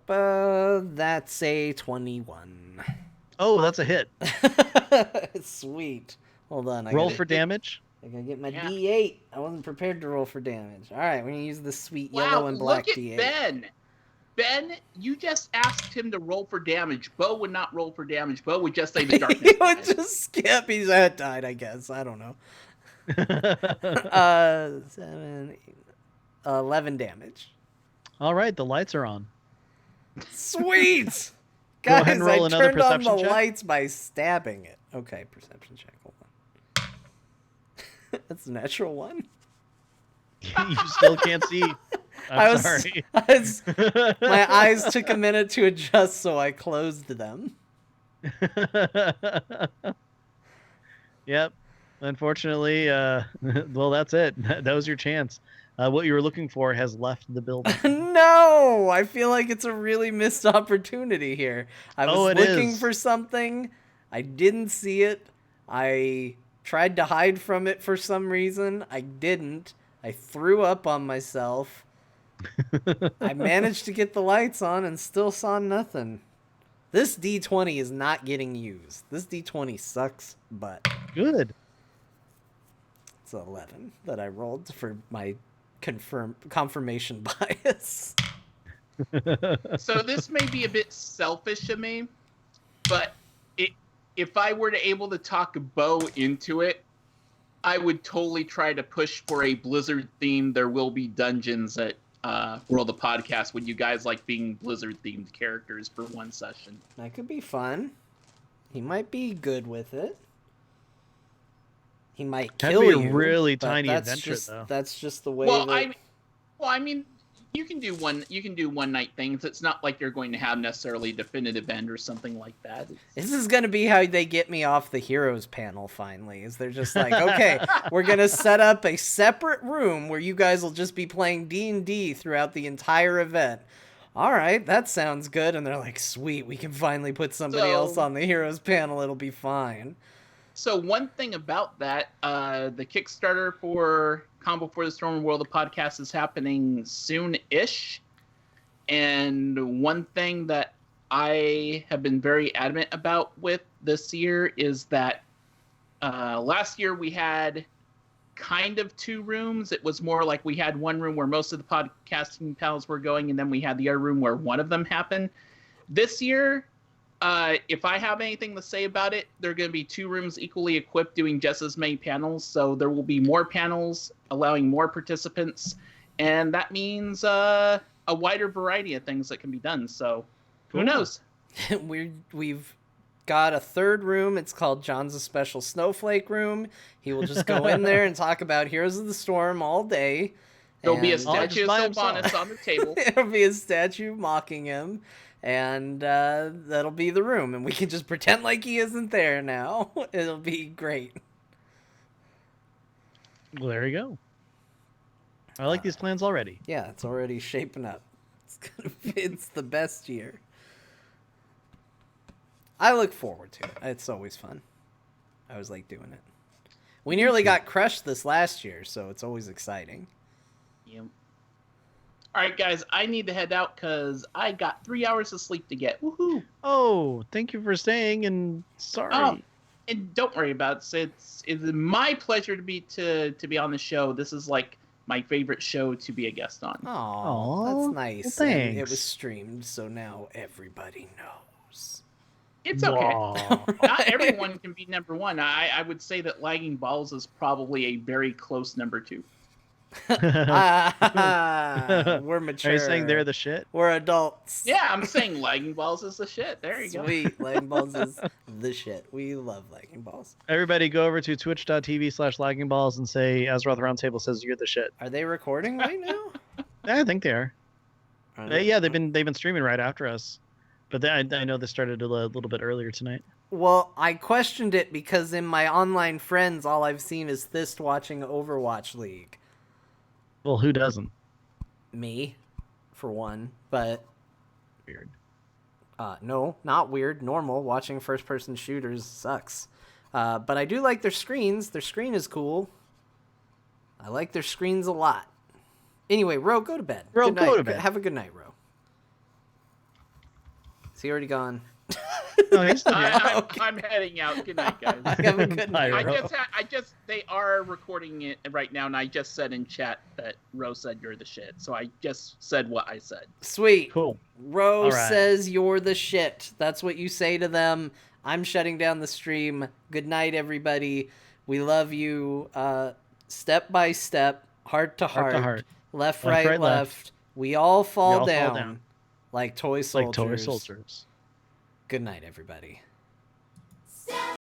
That's a 21. Oh, that's a hit. Sweet. Hold on. Roll for damage. I gotta get my Yeah. D8. I wasn't prepared to roll for damage. All right, we're gonna use this sweet wow! yellow and black Look at D8. Ben. Ben, you just asked him to roll for damage. Bo would not roll for damage. Bo would just say the darkness. He would just skip. He's died, I guess. I don't know. 7, 8, 11 damage. All right, the lights are on. Sweet. Go ahead Guys, and roll I another turned on the perception check. lights by stabbing it. Okay, perception check. Hold That's a natural one. You still can't see. I'm sorry. My eyes took a minute to adjust, so I closed them. Yep. Unfortunately, well, that's it. That was your chance. What you were looking for has left the building. No, I feel like it's a really missed opportunity here. I was looking for something. I didn't see it. I tried to hide from it for some reason. I didn't. I threw up on myself. I managed to get the lights on and still saw nothing. This D20 is not getting used. This D20 sucks, but good. It's 11 that I rolled for my confirmation bias. So this may be a bit selfish of me, but if I were to able to talk Bo into it, I would totally try to push for a Blizzard theme. There will be dungeons at World of Podcast. Would you guys like being Blizzard themed characters for one session? That could be fun. He might be good with it. He might kill you. That'd be a really tiny adventure, though. That's just the way. I mean, you can do one night things. It's not like you're going to have necessarily a definitive end or something like that. This is going to be how they get me off the heroes panel finally. Is they're just like, okay, we're going to set up a separate room where you guys will just be playing D&D throughout the entire event. All right, that sounds good. And they're like, sweet, we can finally put somebody else on the heroes panel. It'll be fine. So one thing about that, the Kickstarter for Combo for the Storm World of Podcast is happening soon-ish. And one thing that I have been very adamant about with this year is that last year we had kind of two rooms. It was more like we had one room where most of the podcasting panels were going, and then we had the other room where one of them happened. This year, if I have anything to say about it, there are going to be two rooms equally equipped doing just as many panels. So there will be more panels allowing more participants. And that means a wider variety of things that can be done. So who knows? We've got a third room. It's called John's a Special Snowflake Room. He will just go in there and talk about Heroes of the Storm all day. There'll be a statue of Sylvannas on the table. There'll be a statue mocking him. And that'll be the room, and we can just pretend like he isn't there now. It'll be great. Well, there you go. I like these plans already. Yeah, it's already shaping up. It's the best year. I look forward to it. It's always fun. I always like doing it. We nearly got crushed this last year, so it's always exciting. Yep. All right, guys, I need to head out because I got 3 hours of sleep to get. Woohoo! Oh, thank you for staying, and sorry. Oh, and don't worry about it. It's my pleasure to be on the show. This is like my favorite show to be a guest on. Oh, that's nice. Well, thanks. And it was streamed, so now everybody knows. It's okay. Not everyone can be number one. I would say that Lagging Balls is probably a very close number two. We're mature. Are you saying they're the shit? We're adults. Yeah, I'm saying Lagging Balls is the shit. There you go. Sweet. Lagging Balls is the shit. We love Lagging Balls. Everybody go over to twitch.tv/laggingballs and say Azeroth Roundtable says you're the shit. Are they recording right now? I think they are. Yeah, they've been streaming right after us. But I know they started a little bit earlier tonight. Well, I questioned it because in my online friends, all I've seen is Thist watching Overwatch League. Well, who doesn't? Me, for one, but... Weird. No, not weird. Normal. Watching first-person shooters sucks. But I do like their screens. Their screen is cool. I like their screens a lot. Anyway, Ro, go to bed. Ro, go to bed. Have a good night, Ro. Is he already gone? No, he's still here. I'm heading out. Good night, guys. Have a good night. They are recording it right now, and I just said in chat that Ro said you're the shit. So I just said what I said. Sweet. Cool. Ro says you're the shit. That's what you say to them. I'm shutting down the stream. Good night, everybody. We love you. Step by step, heart to heart. Left, right, left. We all fall down. Like toy soldiers. Like toy soldiers. Good night, everybody.